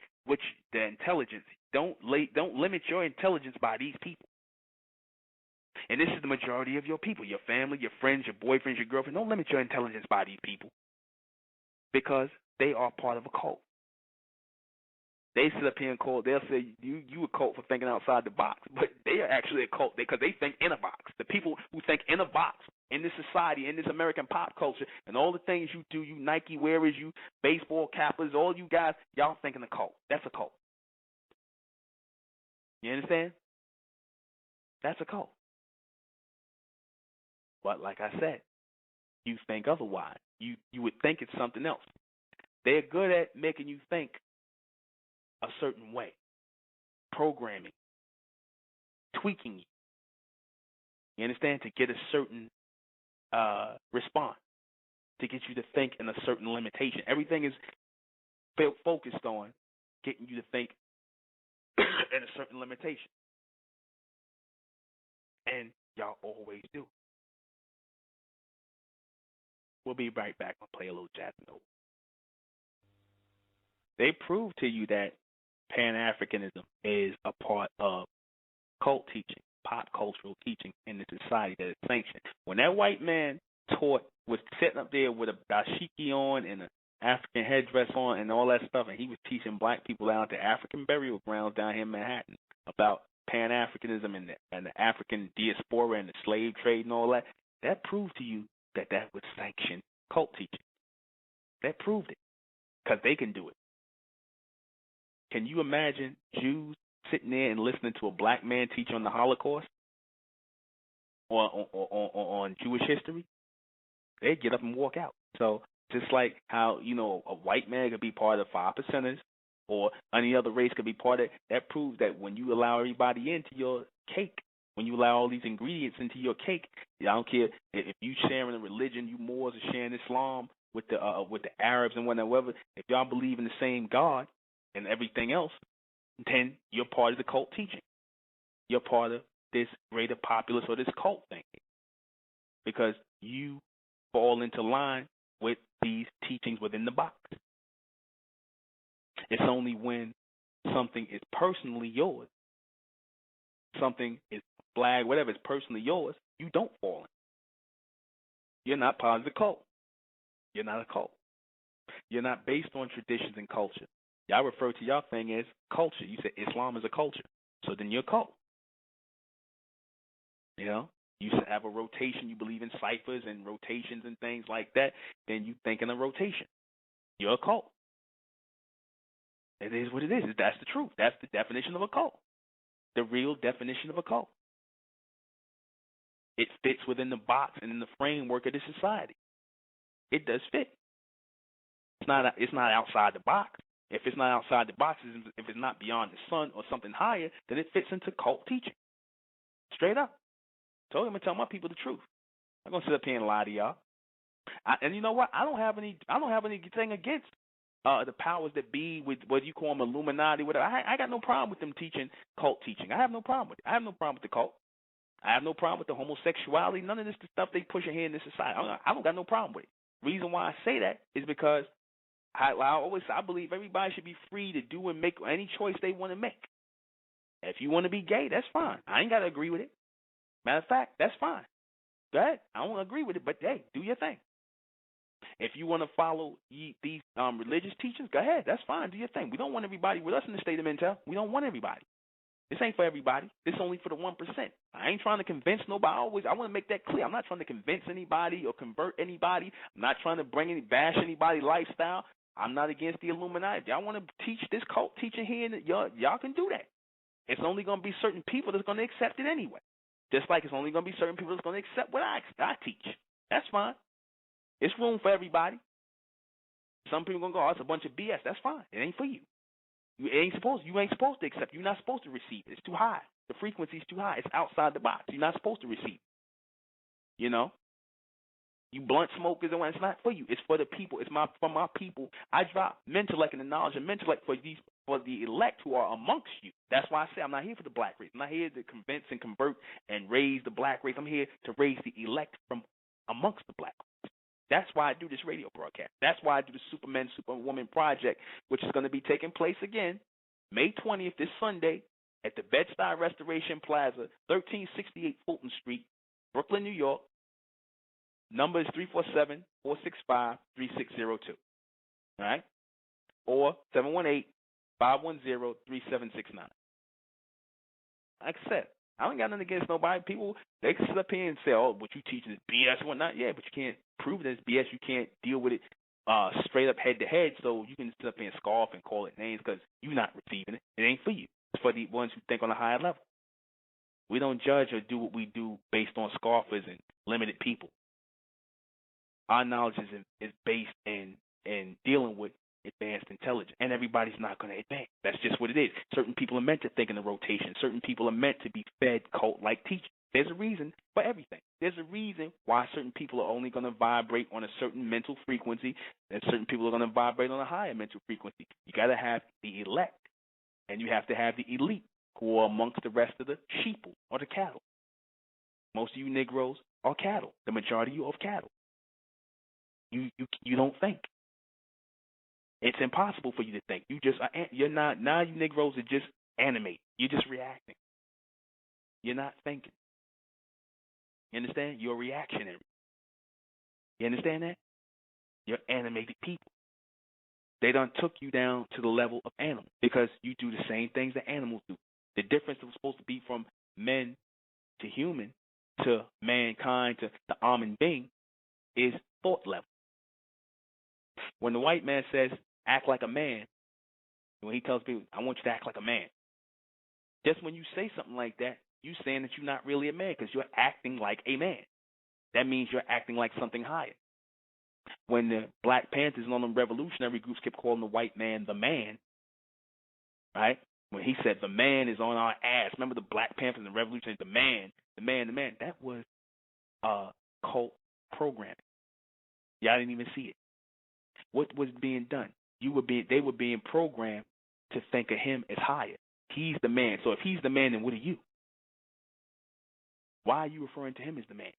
S1: the intelligence. Don't limit your intelligence by these people. And this is the majority of your people, your family, your friends, your boyfriends, your girlfriends. Don't limit your intelligence by these people because they are part of a cult. They sit up here and call. They'll say you a cult for thinking outside the box, but they are actually a cult because they think in a box. The people who think in a box in this society, in this American pop culture, and all the things you do, you Nike wearers, you baseball cappers, all you guys, y'all think in a cult. That's a cult. You understand? That's a cult. But like I said, you think otherwise. You would think it's something else. They're good at making you think a certain way, programming, tweaking you. You understand? To get a certain response, to get you to think in a certain limitation. Everything is focused on getting you to think in a certain limitation. And y'all always do. We'll be right back. I'll play a little jazz note. They prove to you that Pan-Africanism is a part of cult teaching, pop cultural teaching in the society that is sanctioned. When that white man was sitting up there with a dashiki on and an African headdress on and all that stuff, and he was teaching black people down at the African burial grounds down here in Manhattan about Pan-Africanism and the African diaspora and the slave trade and all that. That proved to you that would sanction cult teaching. That proved it, because they can do it. Can you imagine Jews sitting there and listening to a black man teach on the Holocaust or on Jewish history? They'd get up and walk out. So just like how, a white man could be part of the 5%ers or any other race could be part of it, that proves that when you allow everybody into your cake, when you allow all these ingredients into your cake, I don't care if you sharing a religion, you Moors are sharing Islam with the Arabs and whatever. If y'all believe in the same God and everything else, then you're part of the cult teaching. You're part of this greater populace or this cult thing, because you fall into line with these teachings within the box. It's only when something is personally yours, something is flag, whatever is personally yours, you don't fall in. You're not part of the cult. You're not a cult. You're not based on traditions and culture. Y'all refer to y'all thing as culture. You say Islam is a culture. So then you're a cult. You have a rotation. You believe in ciphers and rotations and things like that. Then you think in a rotation. You're a cult. It is what it is. That's the truth. That's the definition of a cult. The real definition of a cult. It fits within the box and in the framework of this society. It does fit. It's not outside the box. If it's not outside the box, if it's not beyond the sun or something higher, then it fits into cult teaching. Straight up. So I'm gonna tell my people the truth. I'm gonna sit up here and lie to y'all. And you know what? I don't have anything against the powers that be, with what you call them Illuminati, whatever. I got no problem with them teaching cult teaching. I have no problem with it. I have no problem with the cult. I have no problem with the homosexuality. None of this the stuff they pushing here in this society. I don't got no problem with it. Reason why I say that is because I believe everybody should be free to do and make any choice they want to make. If you want to be gay, that's fine. I ain't got to agree with it. Matter of fact, that's fine. Go ahead. I don't agree with it, but hey, do your thing. If you want to follow these religious teachings, go ahead. That's fine. Do your thing. We don't want everybody with us in the state of Intel. We don't want everybody. This ain't for everybody. This is only for the 1%. I ain't trying to convince nobody. I want to make that clear. I'm not trying to convince anybody or convert anybody. I'm not trying to bash anybody's lifestyle. I'm not against the Illuminati. If y'all want to teach this cult teaching here, y'all can do that. It's only going to be certain people that's going to accept it anyway. Just like it's only going to be certain people that's going to accept what I teach. That's fine. It's room for everybody. Some people are going to go, oh, it's a bunch of BS. That's fine. It ain't for you. You ain't supposed to accept. You're not supposed to receive it. It's too high. The frequency's too high. It's outside the box. You're not supposed to receive it. You blunt smokers and it's not for you. It's for the people. It's for my people. I drop mentellect and the knowledge and mentellect for the elect who are amongst you. That's why I say I'm not here for the black race. I'm not here to convince and convert and raise the black race. I'm here to raise the elect from amongst the black race. That's why I do this radio broadcast. That's why I do the Superman, Superwoman Project, which is going to be taking place again May 20th, this Sunday, at the Bed-Stuy Restoration Plaza, 1368 Fulton Street, Brooklyn, New York. Number is 347-465-3602. All right? Or 718-510-3769. Like I said, I don't got nothing against nobody. People, they can sit up here and say, oh, what you teaching is BS and whatnot. Yeah, but you can't prove that it's BS. You can't deal with it straight up head to head, so you can sit up here and scoff and call it names because you're not receiving it. It ain't for you. It's for the ones who think on a higher level. We don't judge or do what we do based on scoffers and limited people. Our knowledge is based in dealing with advanced intelligence, and everybody's not going to advance. That's just what it is. Certain people are meant to think in a rotation. Certain people are meant to be fed cult-like teaching. There's a reason for everything. There's a reason why certain people are only going to vibrate on a certain mental frequency, and certain people are going to vibrate on a higher mental frequency. You got to have the elect, and you have to have the elite, who are amongst the rest of the sheeple or the cattle. Most of you Negroes are cattle. The majority of you are cattle. You don't think. It's impossible for you to think. You're not. Now you Negroes are just animate. You're just reacting. You're not thinking. You understand? You're reactionary. You understand that? You're animated people. They done took you down to the level of animals because you do the same things that animals do. The difference was supposed to be from men to human to mankind to the almond being is thought level. When the white man says, act like a man, when he tells people, I want you to act like a man, just when you say something like that, you're saying that you're not really a man because you're acting like a man. That means you're acting like something higher. When the Black Panthers and all them revolutionary groups kept calling the white man the man, right? When he said the man is on our ass, remember the Black Panthers and the revolutionaries, the man, the man, the man. That was cult programming. Y'all didn't even see it. What was being done? They were being programmed to think of him as higher. He's the man. So if he's the man, then what are you? Why are you referring to him as the man?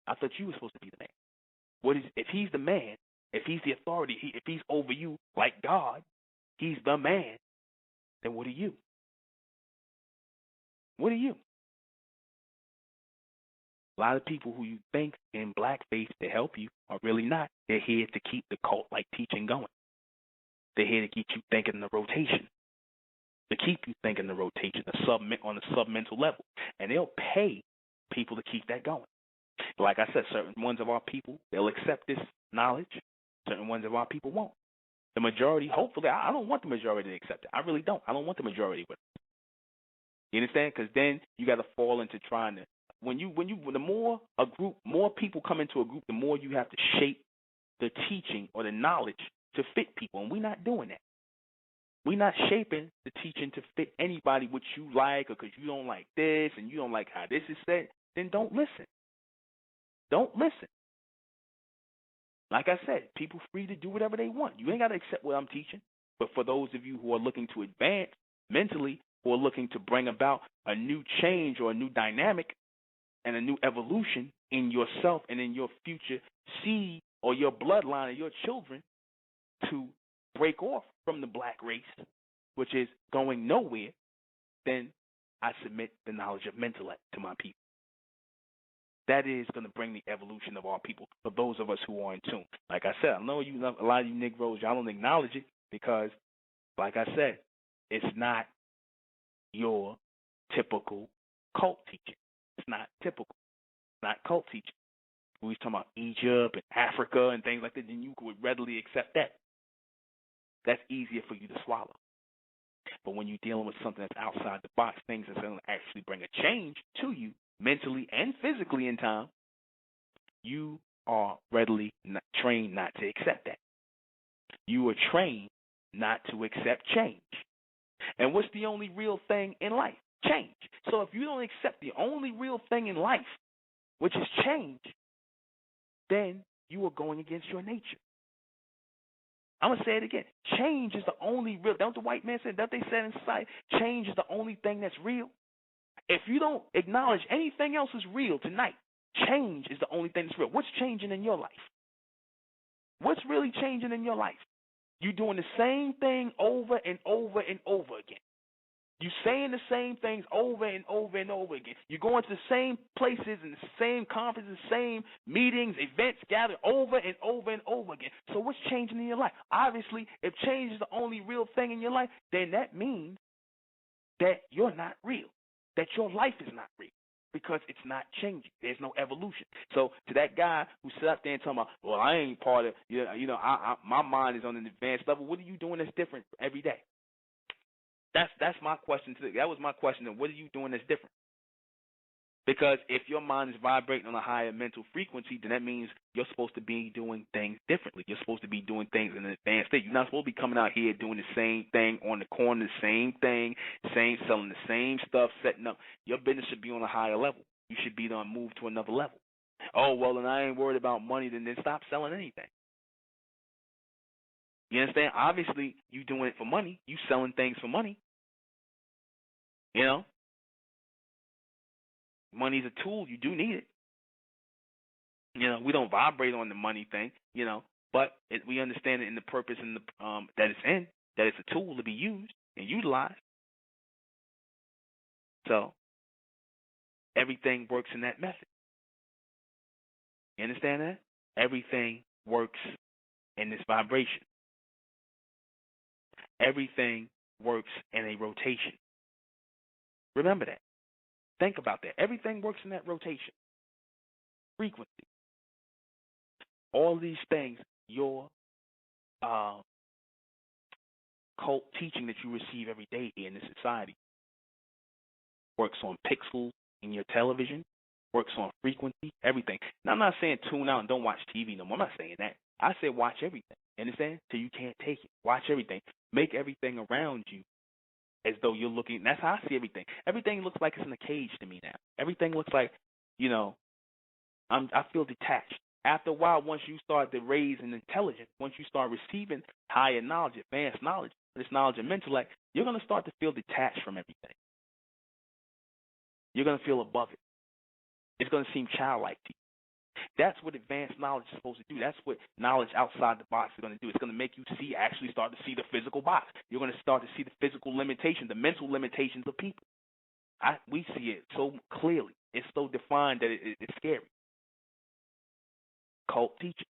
S1: I thought you were supposed to be the man. If he's the man, if he's the authority, if he's over you like God, he's the man, then what are you? What are you? A lot of people who you think in blackface to help you are really not. They're here to keep the cult-like teaching going. They're here to keep you thinking the rotation, to keep you thinking the rotation, on the submental level. And they'll pay people to keep that going. Like I said, certain ones of our people, they'll accept this knowledge. Certain ones of our people won't. The majority, hopefully, I don't want the majority to accept it. I really don't. I don't want the majority with it. You understand? Because then you got to fall into trying to, the more people come into a group, the more you have to shape the teaching or the knowledge to fit people, and we're not doing that. We're not shaping the teaching to fit anybody what you like, or because you don't like this and you don't like how this is said, then don't listen. Don't listen. Like I said, people free to do whatever they want. You ain't got to accept what I'm teaching. But for those of you who are looking to advance mentally, who are looking to bring about a new change or a new dynamic and a new evolution in yourself and in your future seed or your bloodline or your children to break off from the black race, which is going nowhere, then I submit the knowledge of mentellect to my people. That is going to bring the evolution of our people for those of us who are in tune. Like I said, I know a lot of you Negroes, y'all don't acknowledge it because, like I said, it's not your typical cult teaching. It's not typical. It's not cult teaching. When we talking about Egypt and Africa and things like that, then you would readily accept that. That's easier for you to swallow. But when you're dealing with something that's outside the box, things that's going to actually bring a change to you, mentally and physically in time, you are readily trained not to accept that. You are trained not to accept change. And what's the only real thing in life? Change. So if you don't accept the only real thing in life, which is change, then you are going against your nature. I'm going to say it again. Change is the only real. Don't the white man say, don't they say in society, change is the only thing that's real? If you don't acknowledge anything else is real tonight, change is the only thing that's real. What's changing in your life? What's really changing in your life? You're doing the same thing over and over and over again. You're saying the same things over and over and over again. You're going to the same places and the same conferences, same meetings, events, gathered over and over and over again. So what's changing in your life? Obviously, if change is the only real thing in your life, then that means that you're not real, that your life is not real because it's not changing. There's no evolution. So to that guy who sat up there and talking about, well, I ain't part of, my mind is on an advanced level. What are you doing that's different every day? That's my question today. That was my question. What are you doing that's different? Because if your mind is vibrating on a higher mental frequency, then that means you're supposed to be doing things differently. You're supposed to be doing things in an advanced state. You're not supposed to be coming out here doing the same thing on the corner, the same thing, selling the same stuff, setting up. Your business should be on a higher level. You should be on move to another level. Oh, well, and I ain't worried about money, then stop selling anything. You understand? Obviously, you doing it for money. You selling things for money. You know? Money's a tool. You do need it. We don't vibrate on the money thing, but we understand it in the purpose and the that it's in, that it's a tool to be used and utilized. So everything works in that method. You understand that? Everything works in this vibration. Everything works in a rotation. Remember that. Think about that. Everything works in that rotation. Frequency. All of these things, your cult teaching that you receive every day here in this society works on pixels in your television, works on frequency, everything. Now, I'm not saying tune out and don't watch TV no more. I'm not saying that. I said watch everything. Understand? Till you can't take it. Watch everything. Make everything around you as though you're looking. That's how I see everything. Everything looks like it's in a cage to me now. Everything looks like, I feel detached. After a while, once you start to raise in intelligence, once you start receiving higher knowledge, advanced knowledge, this knowledge and intellect, you're going to start to feel detached from everything. You're going to feel above it. It's going to seem childlike to you. That's what advanced knowledge is supposed to do. That's what knowledge outside the box is going to do. It's going to make you actually start to see the physical box. You're going to start to see the physical limitations, the mental limitations of people. We see it so clearly. It's so defined that it's scary. Cult teaching.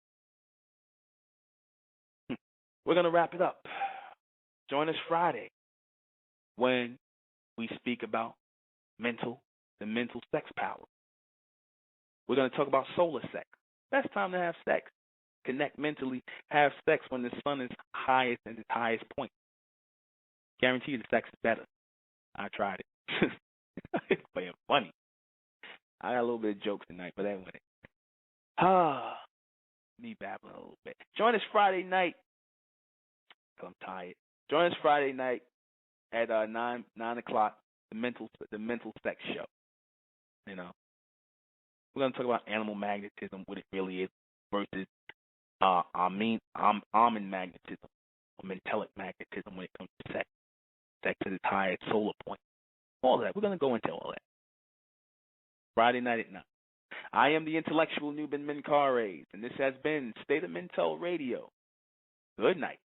S1: We're going to wrap it up. Join us Friday when we speak about the mental sex power. We're going to talk about solar sex. Best time to have sex. Connect mentally. Have sex when the sun is highest at its highest point. Guarantee you the sex is better. I tried it. It's playing funny. I got a little bit of jokes tonight, but that went it. Me babbling a little bit. Join us Friday night. I'm tired. Join us Friday night at 9 o'clock. The mental sex show. We're going to talk about animal magnetism, what it really is, versus almond magnetism, or mentelic magnetism when it comes to sex. Sex at its highest solar point. All that. We're going to go into all that. Friday night at 9. I am the intellectual Nuben Menkares, and this has been State of Mental Radio. Good night.